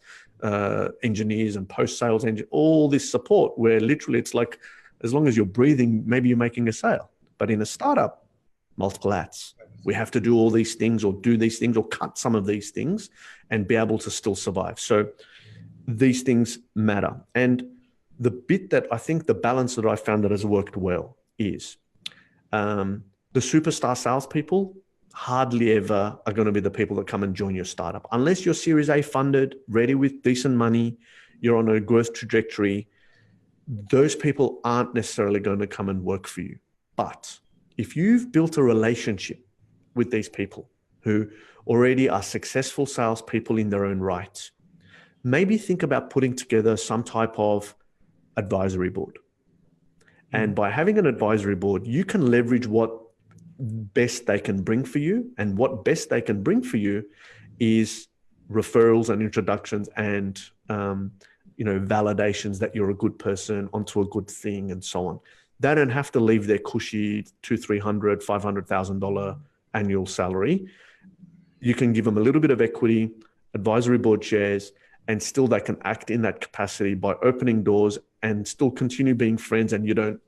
Speaker 2: engineers and post-sales engineers, all this support where literally it's like, as long as you're breathing, maybe you're making a sale. But in a startup, multiple hats. We have to do all these things or do these things or cut some of these things and be able to still survive. So these things matter. And the bit that I think the balance that I found that has worked well is the superstar salespeople hardly ever are going to be the people that come and join your startup. Unless you're Series A funded, ready with decent money, you're on a growth trajectory, those people aren't necessarily going to come and work for you. But if you've built a relationship with these people who already are successful salespeople in their own right, maybe think about putting together some type of advisory board. And by having an advisory board, you can leverage what best they can bring for you. And what best they can bring for you is referrals and introductions and validations that you're a good person onto a good thing and so on. They don't have to leave their cushy $200,000, $300,000, $500,000 annual salary. You can give them a little bit of equity, advisory board shares, and still they can act in that capacity by opening doors and still continue being friends, and you don't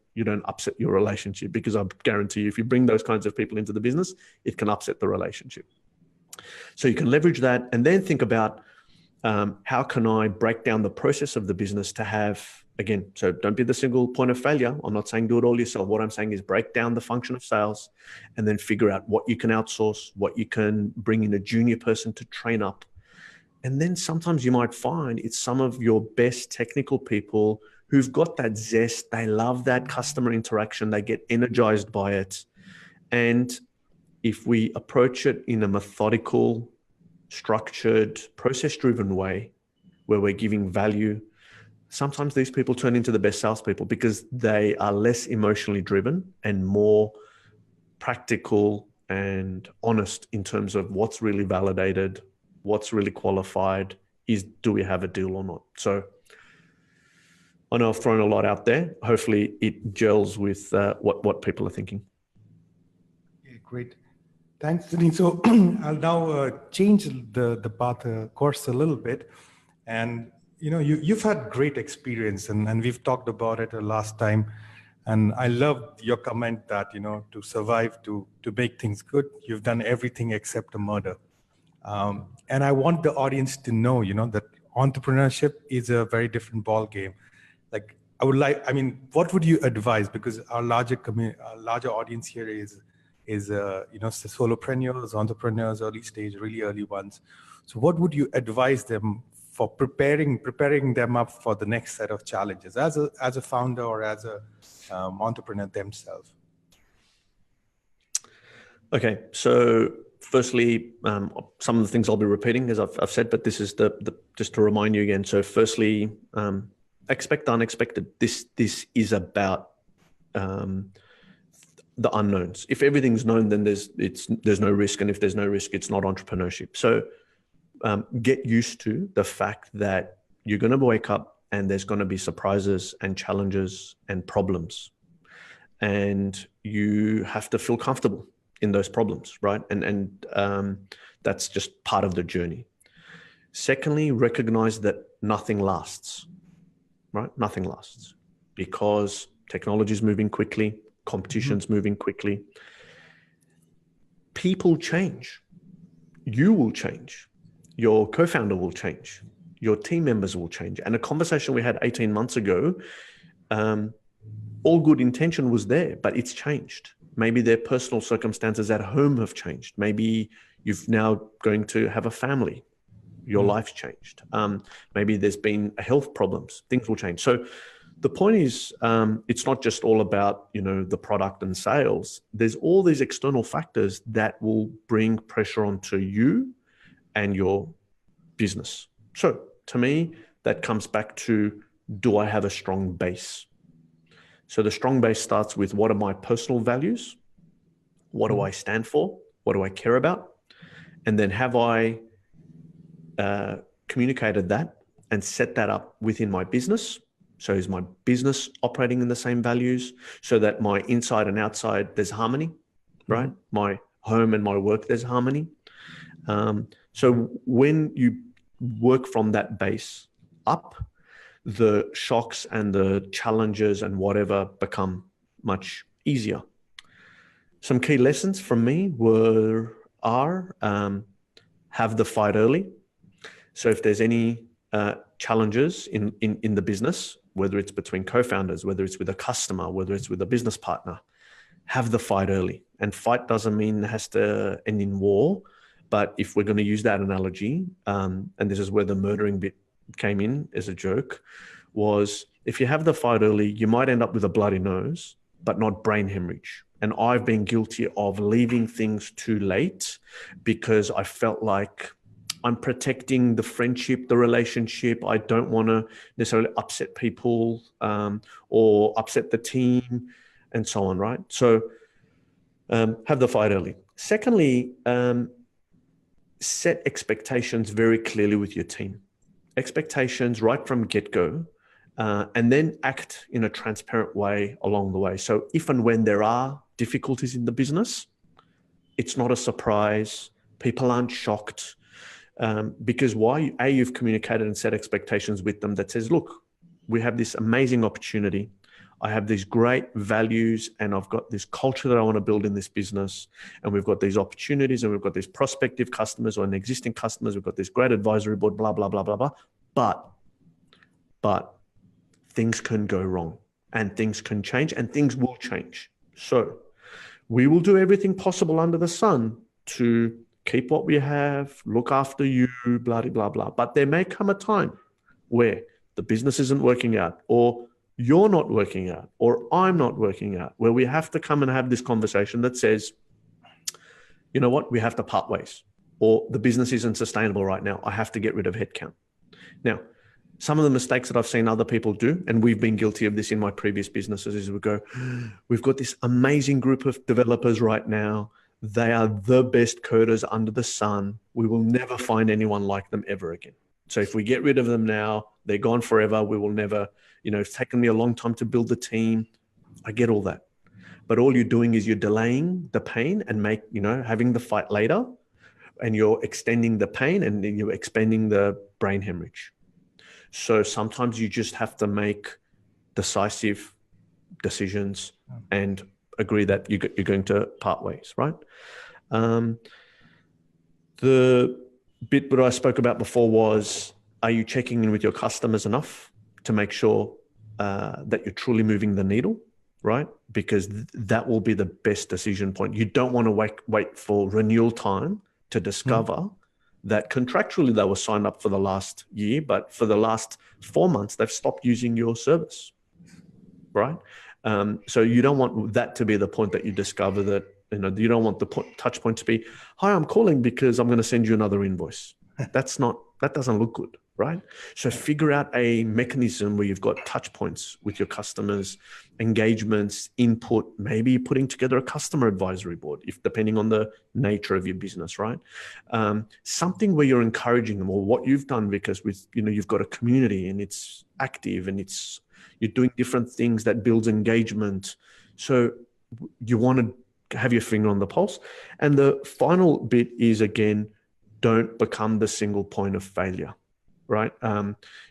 Speaker 2: upset your relationship, because I guarantee you, if you bring those kinds of people into the business, it can upset the relationship. So you can leverage that and then think about how can I break down the process of the business to have, again, so don't be the single point of failure. I'm not saying do it all yourself. What I'm saying is break down the function of sales and then figure out what you can outsource, what you can bring in a junior person to train up, And then sometimes you might find it's some of your best technical people who've got that zest. They love that customer interaction. They get energized by it. And if we approach it in a methodical, structured, process-driven way, where we're giving value, sometimes these people turn into the best salespeople because they are less emotionally driven and more practical and honest in terms of what's really validated, what's really qualified, do we have a deal or not? So I know I've thrown a lot out there. Hopefully it gels with what people are thinking.
Speaker 1: Yeah, great. Thanks, Sidney. So I'll now change the path course a little bit. And you've had great experience, and we've talked about it last time. And I love your comment that to survive, to make things good, you've done everything except a murder. And I want the audience to know, that entrepreneurship is a very different ball game. Like what would you advise? Because our larger audience here is solopreneurs, entrepreneurs, early stage, really early ones. So what would you advise them for preparing them up for the next set of challenges as a founder or as a entrepreneur themselves?
Speaker 2: Okay, so firstly, some of the things I'll be repeating, as I've said, but this is just to remind you again. So firstly, expect the unexpected. This is about the unknowns. If everything's known, then there's no risk, and if there's no risk, it's not entrepreneurship. So get used to the fact that you're going to wake up and there's going to be surprises and challenges and problems, and you have to feel comfortable in those problems, right? And that's just part of the journey. Secondly, recognize that nothing lasts, right? Nothing lasts because technology is moving quickly, competition's moving quickly. People change. You will change. Your co-founder will change. Your team members will change. And a conversation we had 18 months ago, all good intention was there, but it's changed. Maybe their personal circumstances at home have changed. Maybe you've now going to have a family. Your life's changed. Maybe there's been health problems. Things will change. So the point is, it's not just all about, the product and sales. There's all these external factors that will bring pressure onto you and your business. So to me, that comes back to, do I have a strong base? So the strong base starts with, what are my personal values? What do I stand for? What do I care about? And then have I communicated that and set that up within my business? So is my business operating in the same values so that my inside and outside, there's harmony, right? My home and my work, there's harmony. So when you work from that base up, the shocks and the challenges and whatever become much easier. Some key lessons from me are have the fight early. So if there's any challenges in the business, whether it's between co-founders, whether it's with a customer, whether it's with a business partner, have the fight early. And fight doesn't mean it has to end in war. But if we're going to use that analogy, and this is where the murdering bit came in as a joke, was if you have the fight early, you might end up with a bloody nose, but not brain hemorrhage. And I've been guilty of leaving things too late because I felt like I'm protecting the friendship, the relationship. I don't want to necessarily upset people or upset the team and so on, right? So have the fight early. Secondly, set expectations very clearly with your team. Expectations right from get-go, and then act in a transparent way along the way. So if and when there are difficulties in the business, it's not a surprise. People aren't shocked. Because why? You've communicated and set expectations with them that says, look, we have this amazing opportunity. I have these great values and I've got this culture that I want to build in this business. And we've got these opportunities and we've got these prospective customers or existing customers. We've got this great advisory board, blah, blah, blah, blah, blah. But things can go wrong and things can change and things will change. So we will do everything possible under the sun to keep what we have, look after you, blah, blah, blah. But there may come a time where the business isn't working out, or you're not working out, or I'm not working out, where we have to come and have this conversation that says, you know what, we have to part ways, or the business isn't sustainable right now. I have to get rid of headcount. Now, some of the mistakes that I've seen other people do, and we've been guilty of this in my previous businesses, is we go, we've got this amazing group of developers right now. They are the best coders under the sun. We will never find anyone like them ever again. So if we get rid of them now, they're gone forever. We will never, it's taken me a long time to build the team. I get all that. But all you're doing is you're delaying the pain and having the fight later, and you're extending the pain, and then you're expanding the brain hemorrhage. So sometimes you just have to make decisive decisions and agree that you're going to part ways, right? The bit that I spoke about before was, are you checking in with your customers enough to make sure that you're truly moving the needle, right? Because that will be the best decision point. You don't want to wait for renewal time to discover that contractually they were signed up for the last year, but for the last 4 months, they've stopped using your service, right? So you don't want that to be the point that you discover that, you don't want the touch point to be, hi, I'm calling because I'm going to send you another invoice. That doesn't look good, right? So figure out a mechanism where you've got touch points with your customers, engagements, input, maybe putting together a customer advisory board, if depending on the nature of your business, right? Something where you're encouraging them, or what you've done, because you've got a community and it's active and you're doing different things that builds engagement. So you want to have your finger on the pulse. And the final bit is, again, don't become the single point of failure, right?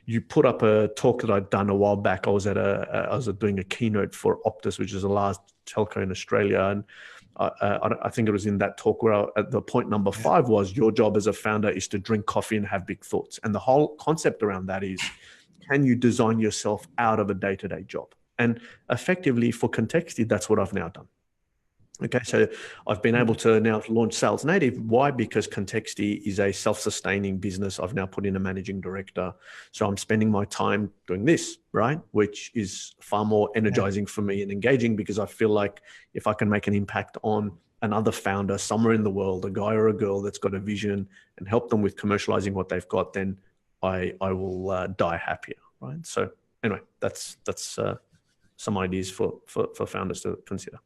Speaker 2: You put up a talk that I'd done a while back. I was doing a keynote for Optus, which is the last telco in Australia. And I think it was in that talk where the point number 5 was, your job as a founder is to drink coffee and have big thoughts. And the whole concept around that is, can you design yourself out of a day-to-day job? And effectively for Contexti, that's what I've now done. Okay, so I've been able to now launch SalesNative. Why? Because Contexti is a self-sustaining business. I've now put in a managing director. So I'm spending my time doing this, right? Which is far more energizing for me and engaging, because I feel like if I can make an impact on another founder somewhere in the world, a guy or a girl that's got a vision, and help them with commercializing what they've got, then I will die happier, right? So anyway, that's some ideas for founders to consider.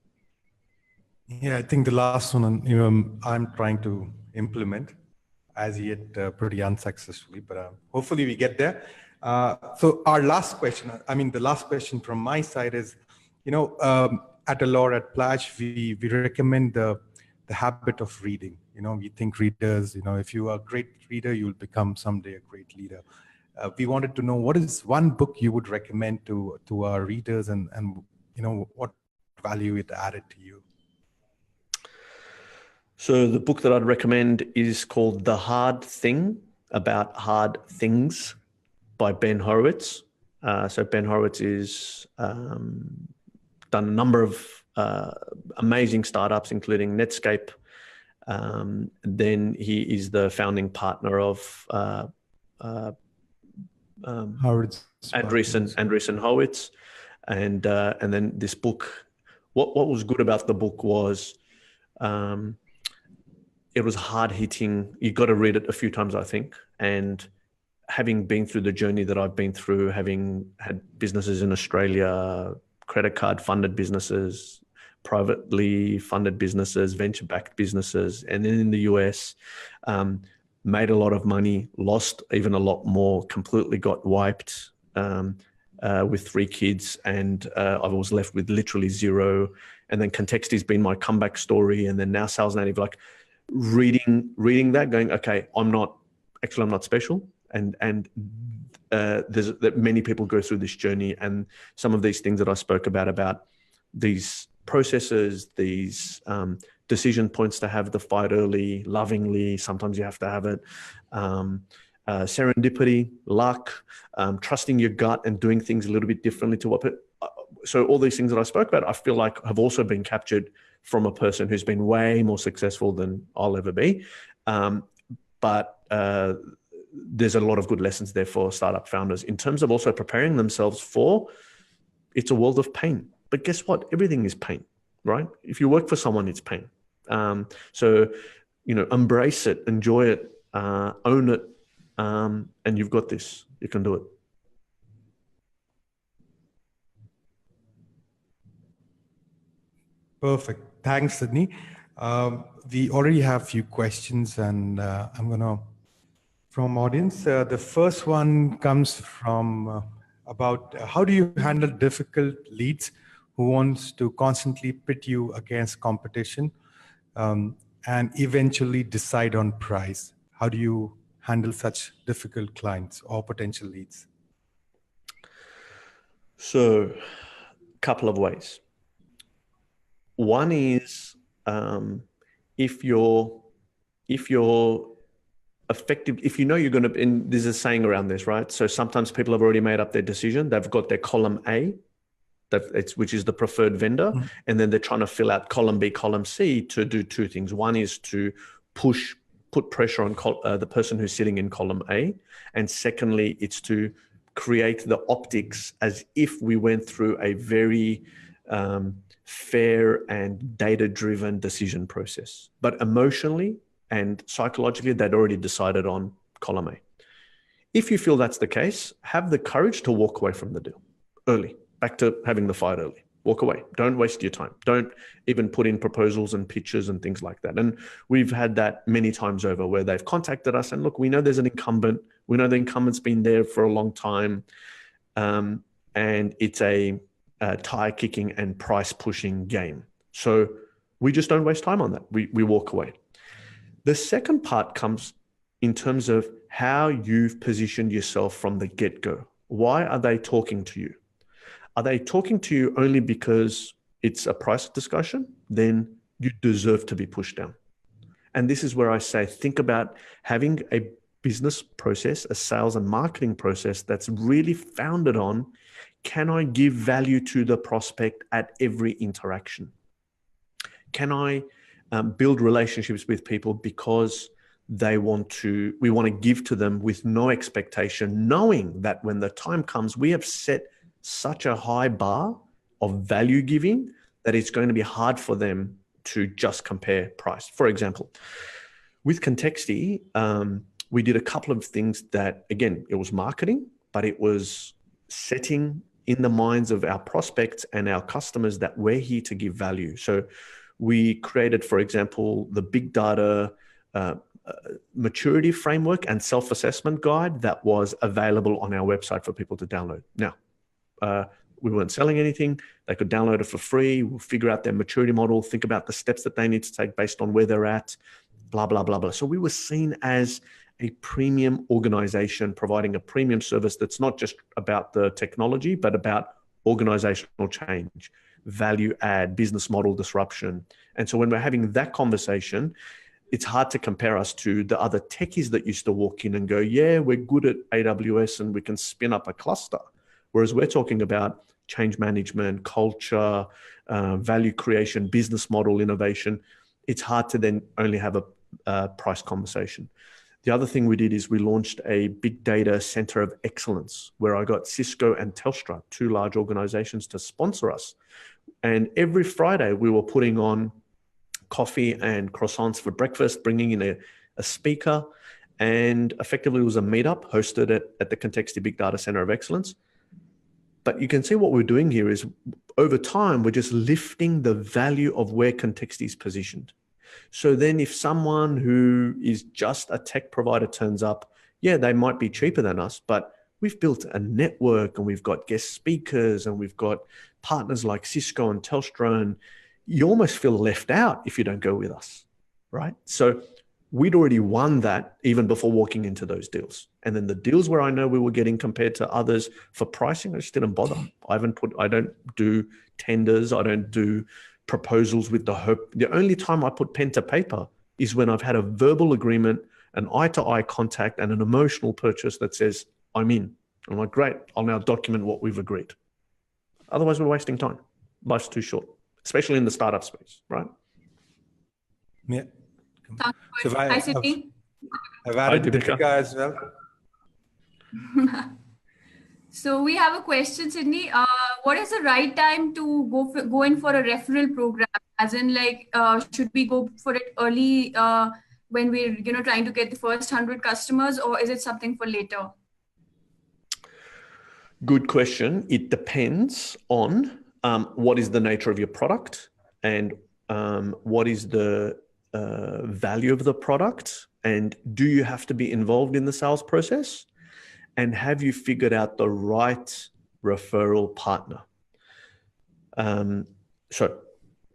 Speaker 3: Yeah, I think the last one, I'm trying to implement, as yet pretty unsuccessfully, but hopefully we get there. So our last question, the last question from my side is, at Alore, at Plash, we recommend the habit of reading. We think readers, if you are a great reader, you'll become someday a great leader. We wanted to know, what is one book you would recommend to our readers, and what value it added to you?
Speaker 2: So the book that I'd recommend is called The Hard Thing About Hard Things by Ben Horowitz. So Ben Horowitz is done a number of amazing startups, including Netscape. Then he is the founding partner of Andreessen Horowitz. And then this book, what was good about the book was, it was hard hitting. You got to read it a few times, I think. And having been through the journey that I've been through, having had businesses in Australia, credit card funded businesses, privately funded businesses, venture-backed businesses, and then in the US, made a lot of money, lost even a lot more, completely got wiped with 3 kids. And I was left with literally 0. And then Contexti's been my comeback story. And then now SalesNative, like, reading that, going, okay, I'm not special, and there's that many people go through this journey, and some of these things that I spoke about these processes, these decision points to have the fight early, lovingly, sometimes you have to have it, serendipity, luck, trusting your gut and doing things a little bit differently to what. So all these things that I spoke about, I feel like have also been captured from a person who's been way more successful than I'll ever be. But there's a lot of good lessons there for startup founders in terms of also preparing themselves for, it's a world of pain. But guess what? Everything is pain, right? If you work for someone, it's pain. So, embrace it, enjoy it, own it, and you've got this. You can do it.
Speaker 1: Perfect. Thanks, Sidney. We already have a few questions, and I'm going to, from audience. The first one comes from about how do you handle difficult leads who wants to constantly pit you against competition and eventually decide on price? How do you handle such difficult clients or potential leads?
Speaker 2: So, a couple of ways. One is if you're effective, if you know you're going to, and there's a saying around this, right? So sometimes people have already made up their decision. They've got their column A, which is the preferred vendor, and then they're trying to fill out column B, column C to do two things. One is to put pressure on the person who's sitting in column A, and secondly, it's to create the optics as if we went through a very fair and data-driven decision process. But emotionally and psychologically, they'd already decided on column A. If you feel that's the case, have the courage to walk away from the deal early. Back to having the fight early. Walk away. Don't waste your time. Don't even put in proposals and pitches and things like that. And we've had that many times over where they've contacted us and look, we know there's an incumbent. We know the incumbent's been there for a long time. And it's a tire kicking and price pushing game. So we just don't waste time on that. We walk away. The second part comes in terms of how you've positioned yourself from the get-go. Why are they talking to you? Are they talking to you only because it's a price discussion? Then you deserve to be pushed down. And this is where I say, think about having a business process, a sales and marketing process that's really founded on, can I give value to the prospect at every interaction? Can I build relationships with people because we want to give to them with no expectation, knowing that when the time comes, we have set such a high bar of value giving that it's going to be hard for them to just compare price. For example, with Contexti, we did a couple of things that, again, it was marketing, but it was setting in the minds of our prospects and our customers that we're here to give value. So we created, for example, the big data maturity framework and self-assessment guide that was available on our website for people to download. Now, we weren't selling anything. They could download it for free. We'll figure out their maturity model, think about the steps that they need to take based on where they're at, blah, blah, blah, blah. So we were seen as a premium organization providing a premium service that's not just about the technology, but about organizational change, value add, business model disruption. And so when we're having that conversation, it's hard to compare us to the other techies that used to walk in and go, yeah, we're good at AWS and we can spin up a cluster. Whereas we're talking about change management, culture, value creation, business model innovation. It's hard to then only have a price conversation. The other thing we did is we launched a big data center of excellence where I got Cisco and Telstra, two large organizations, to sponsor us. And every Friday we were putting on coffee and croissants for breakfast, bringing in a speaker, and effectively it was a meetup hosted at the Contexti Big Data Center of Excellence. But you can see what we're doing here is over time, we're just lifting the value of where Contexti is positioned. So then if someone who is just a tech provider turns up, yeah, they might be cheaper than us, but we've built a network and we've got guest speakers and we've got partners like Cisco and Telstra, and you almost feel left out if you don't go with us, right? So we'd already won that even before walking into those deals. And then the deals where I know we were getting compared to others for pricing, I just didn't bother. I don't do tenders. I don't do proposals with the hope. The only time I put pen to paper is when I've had a verbal agreement, an eye-to-eye contact, and an emotional purchase that says, I'm in. I'm like, great, I'll now document what we've agreed. Otherwise, we're wasting time. Life's too short, especially in the startup space, right?
Speaker 1: Yeah,
Speaker 3: welcome.
Speaker 1: So
Speaker 3: Hi,
Speaker 1: Sidney. I've
Speaker 2: Hi,
Speaker 1: added Deepika as well.
Speaker 4: So we have a question, Sidney. What is the right time to go in for a referral program? As in, like, should we go for it early when we're trying to get the first 100 customers, or is it something for later?
Speaker 2: Good question. It depends on what is the nature of your product and what is the value of the product, and do you have to be involved in the sales process, and have you figured out the right referral partner? So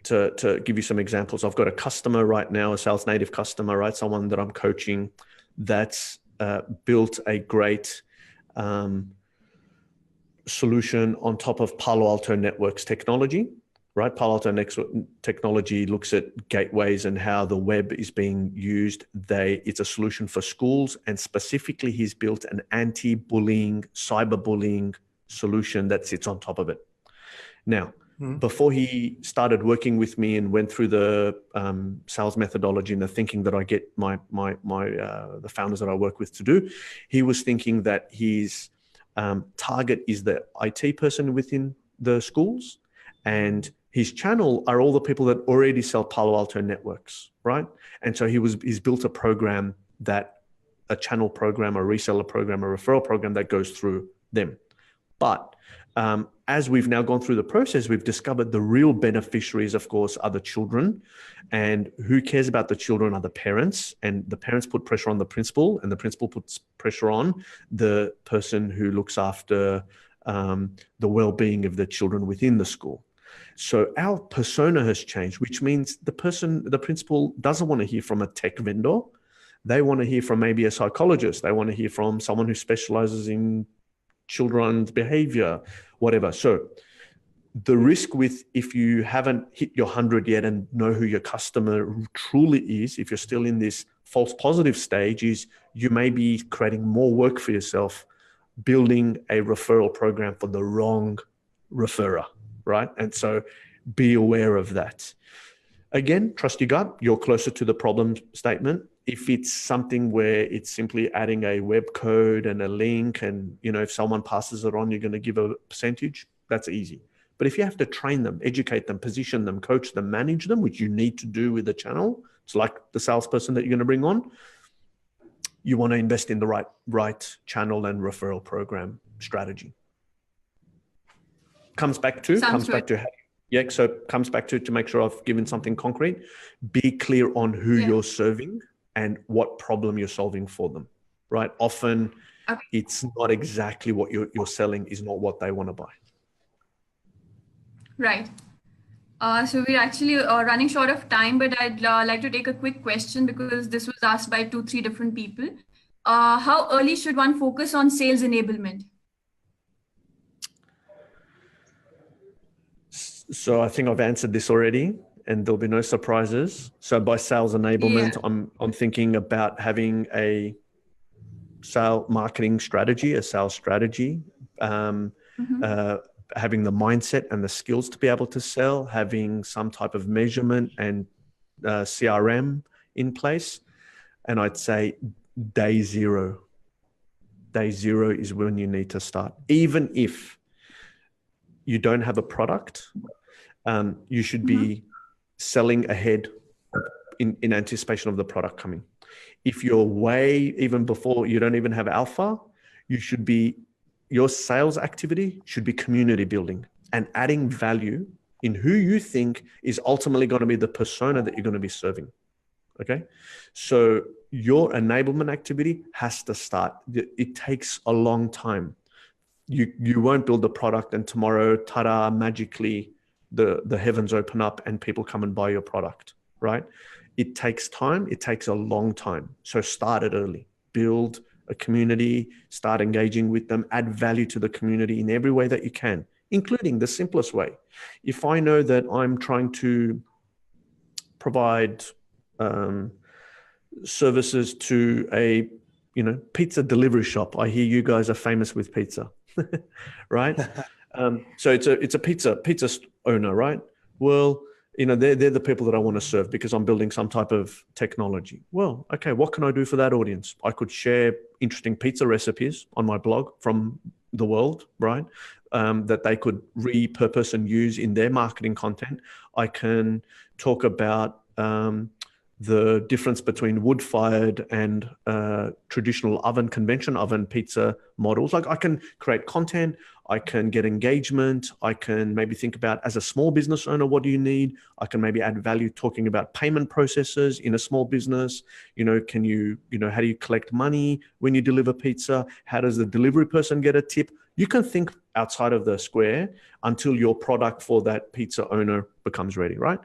Speaker 2: to give you some examples, I've got a customer right now, a SalesNative customer, right? Someone that I'm coaching that's built a great solution on top of Palo Alto Networks technology, right? Palo Alto Networks technology looks at gateways and how the web is being used. It's a solution for schools, and specifically he's built an anti-bullying, cyberbullying solution that sits on top of it. Now, before he started working with me and went through the sales methodology and the thinking that I get the founders that I work with to do, he was thinking that his target is the IT person within the schools, and his channel are all the people that already sell Palo Alto Networks, right? And so he's built a program a channel program, a reseller program, a referral program that goes through them. But as we've now gone through the process, we've discovered the real beneficiaries, of course, are the children. And who cares about the children are the parents. And the parents put pressure on the principal, and the principal puts pressure on the person who looks after the well-being of the children within the school. So our persona has changed, which means the principal doesn't want to hear from a tech vendor. They want to hear from maybe a psychologist. They want to hear from someone who specializes in children's behavior, whatever. So the risk if you haven't hit your 100 yet and know who your customer truly is, if you're still in this false positive stage, is you may be creating more work for yourself, building a referral program for the wrong referrer, right? And so be aware of that. Again, trust your gut. You're closer to the problem statement. If it's something where it's simply adding a web code and a link, and if someone passes it on, you're going to give a percentage, that's easy. But if you have to train them, educate them, position them, coach them, manage them, which you need to do with the channel, it's like the salesperson that you're going to bring on, you want to invest in the right channel and referral program strategy. Comes back to make sure I've given something concrete. Be clear on who you're serving and what problem you're solving for them, right? Often it's not exactly what you're selling is not what they want to buy.
Speaker 4: Right. So we're actually running short of time, but I'd like to take a quick question because this was asked by 2-3 different people. How early should one focus on sales enablement?
Speaker 2: So I think I've answered this already, and there'll be no surprises. So by sales enablement, I'm thinking about having a sales marketing strategy, a sales strategy, having the mindset and the skills to be able to sell, having some type of measurement and CRM in place. And I'd say day zero is when you need to start. Even if you don't have a product, you should be selling ahead in anticipation of the product coming. If you're even before you don't even have alpha, your sales activity should be community building and adding value in who you think is ultimately going to be the persona that you're going to be serving. Okay. So your enablement activity has to start. It takes a long time. You won't build a product and tomorrow, ta-da, magically the heavens open up and people come and buy your product, right? It takes time. It takes a long time. So start it early. Build a community, start engaging with them, add value to the community in every way that you can, including the simplest way. If I know that I'm trying to provide services to a pizza delivery shop, I hear you guys are famous with pizza, right? So it's a pizza owner, right? Well, they're the people that I want to serve because I'm building some type of technology. Well, okay, what can I do for that audience? I could share interesting pizza recipes on my blog from the world, right? That they could repurpose and use in their marketing content. I can talk about the difference between wood-fired and traditional convention oven pizza models. Like I can create content, I can get engagement, I can maybe think about as a small business owner, what do you need? I can maybe add value talking about payment processes in a small business. Can you, how do you collect money when you deliver pizza? How does the delivery person get a tip? You can think outside of the square until your product for that pizza owner becomes ready, right?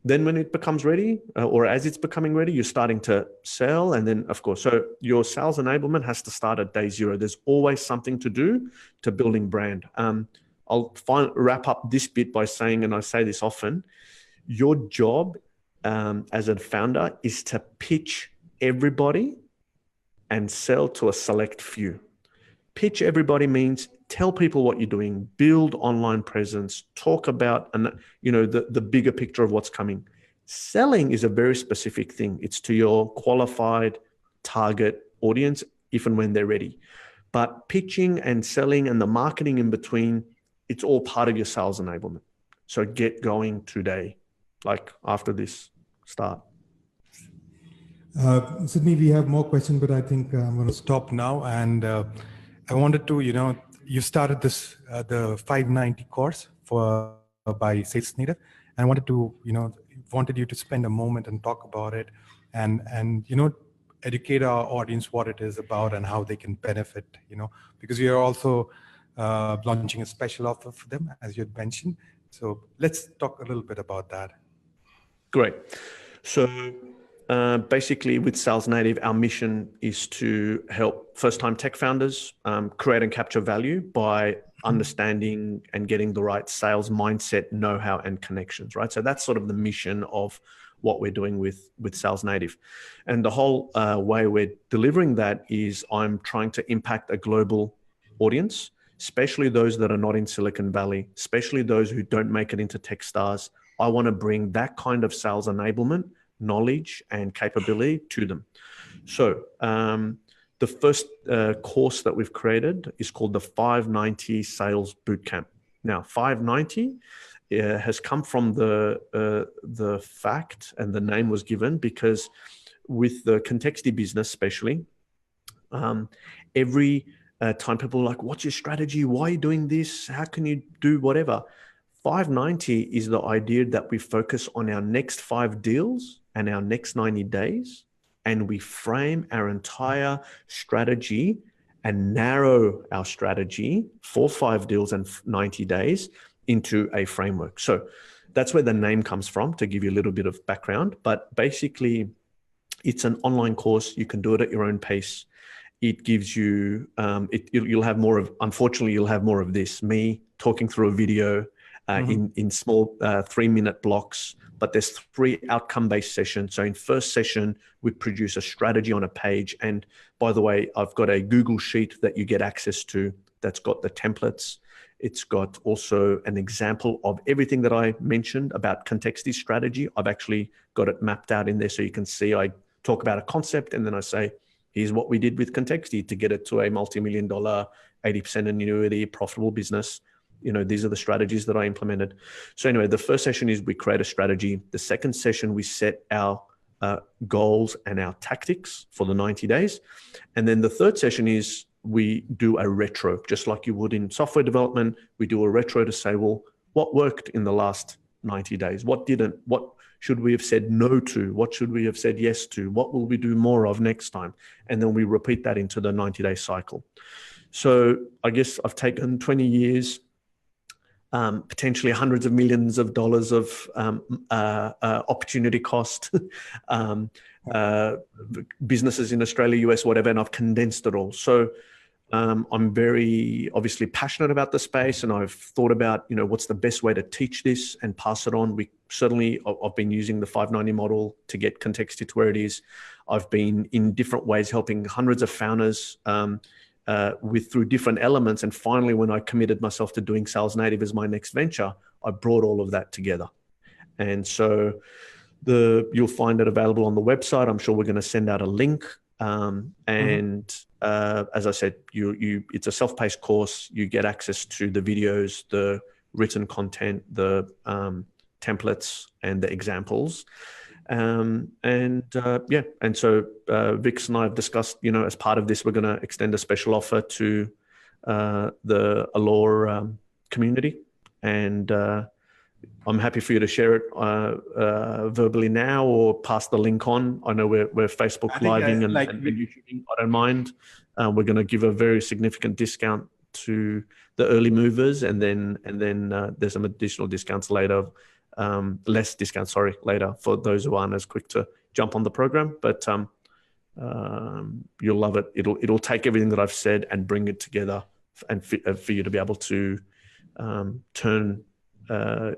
Speaker 2: Then when it becomes ready, or as it's becoming ready, you're starting to sell. And then, of course, so your sales enablement has to start at day zero. There's always something to do to building brand. I'll wrap up this bit by saying, and I say this often, your job as a founder is to pitch everybody and sell to a select few. Pitch everybody means tell people what you're doing, build online presence, talk about the bigger picture of what's coming. Selling is a very specific thing. It's to your qualified target audience, if and when they're ready. But pitching and selling and the marketing in between, it's all part of your sales enablement. So get going today, like after this start.
Speaker 1: Sidney, we have more questions, but I think I'm going to stop now. And I wanted to, you started this, the 590 course by SalesNative. And I wanted you to spend a moment and talk about it and educate our audience what it is about and how they can benefit, because we are also launching a special offer for them, as you had mentioned. So let's talk a little bit about that.
Speaker 2: Great. So basically with SalesNative, our mission is to help first-time tech founders create and capture value by understanding and getting the right sales mindset, know-how, and connections, right? So that's sort of the mission of what we're doing with SalesNative. And the whole way we're delivering that is I'm trying to impact a global audience, especially those that are not in Silicon Valley, especially those who don't make it into Techstars. I want to bring that kind of sales enablement, knowledge, and capability to them. So the first course that we've created is called the 590 Sales Bootcamp. Now, 590 has come from the fact, and the name was given because with the Contexti business especially, every time people are like, what's your strategy? Why are you doing this? How can you do whatever? 590 is the idea that we focus on our next 5 deals and our next 90 days, and we frame our entire strategy and narrow our strategy for 5 deals and 90 days into a framework. So that's where the name comes from, to give you a little bit of background. But basically, it's an online course. You can do it at your own pace. It gives you, you'll have more of, unfortunately, you'll have more of this, me talking through a video in small 3-minute blocks, but there's 3 outcome-based sessions. So in first session, we produce a strategy on a page. And by the way, I've got a Google Sheet that you get access to that's got the templates. It's got also an example of everything that I mentioned about Contexti strategy. I've actually got it mapped out in there so you can see I talk about a concept and then I say, here's what we did with Contexti to get it to a multi-million-dollar, 80% annuity, profitable business. These are the strategies that I implemented. So anyway, the first session is we create a strategy. The second session, we set our goals and our tactics for the 90 days. And then the third session is we do a retro, just like you would in software development. We do a retro to say, well, what worked in the last 90 days? What didn't? What should we have said no to? What should we have said yes to? What will we do more of next time? And then we repeat that into the 90-day cycle. So I guess I've taken 20 years, potentially hundreds of millions of dollars of opportunity cost, businesses in Australia, US, whatever, and I've condensed it all. So I'm very obviously passionate about the space, and I've thought about, what's the best way to teach this and pass it on. I've been using the 590 model to get Contexti to where it is. I've been in different ways helping hundreds of founders through different elements. And finally, when I committed myself to doing SalesNative as my next venture, I brought all of that together. And so you'll find it available on the website. I'm sure we're going to send out a link. As I said, it's a self-paced course. You get access to the videos, the written content, the templates, and the examples. And so Vix and I have discussed, as part of this, we're going to extend a special offer to the Alore community. And I'm happy for you to share it verbally now or pass the link on. I know we're Facebook living and YouTubing. I don't mind. We're going to give a very significant discount to the early movers, and then there's some additional discounts later, less discounts, later for those who aren't as quick to jump on the program. But you'll love it. It'll take everything that I've said and bring it together, and for you to be able to turn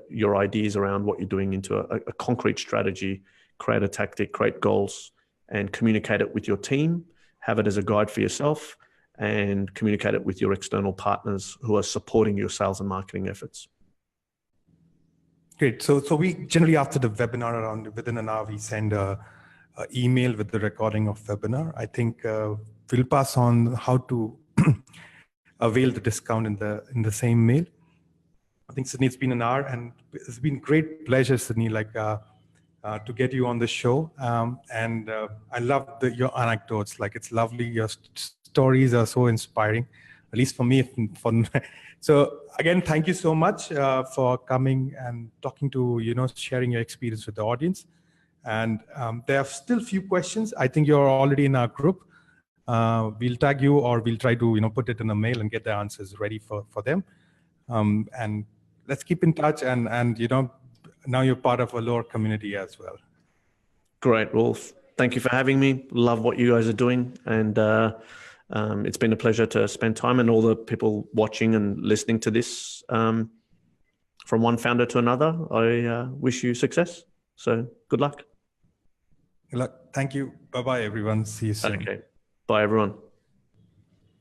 Speaker 2: your ideas around what you're doing into a concrete strategy, create a tactic, create goals, and communicate it with your team, have it as a guide for yourself, and communicate it with your external partners who are supporting your sales and marketing efforts.
Speaker 1: Great. So we generally, after the webinar, within an hour, we send a email with the recording of webinar. I think we'll pass on how to avail the discount in the same mail. I think, Sidney, it's been an hour, and it's been great pleasure, Sidney, to get you on the show. And I love your anecdotes. It's lovely. Your stories are so inspiring, at least for me. So again, thank you so much for coming and talking to, sharing your experience with the audience. And there are still few questions. I think you're already in our group. We'll tag you, or we'll try to, put it in a mail and get the answers ready for them. And let's keep in touch. And now you're part of Alore community as well.
Speaker 2: Great. Well, thank you for having me. Love what you guys are doing. And it's been a pleasure to spend time, and all the people watching and listening to this, from one founder to another. I wish you success. So good luck.
Speaker 1: Good luck. Thank you. Bye-bye, everyone. See you soon.
Speaker 2: Okay. Bye, everyone.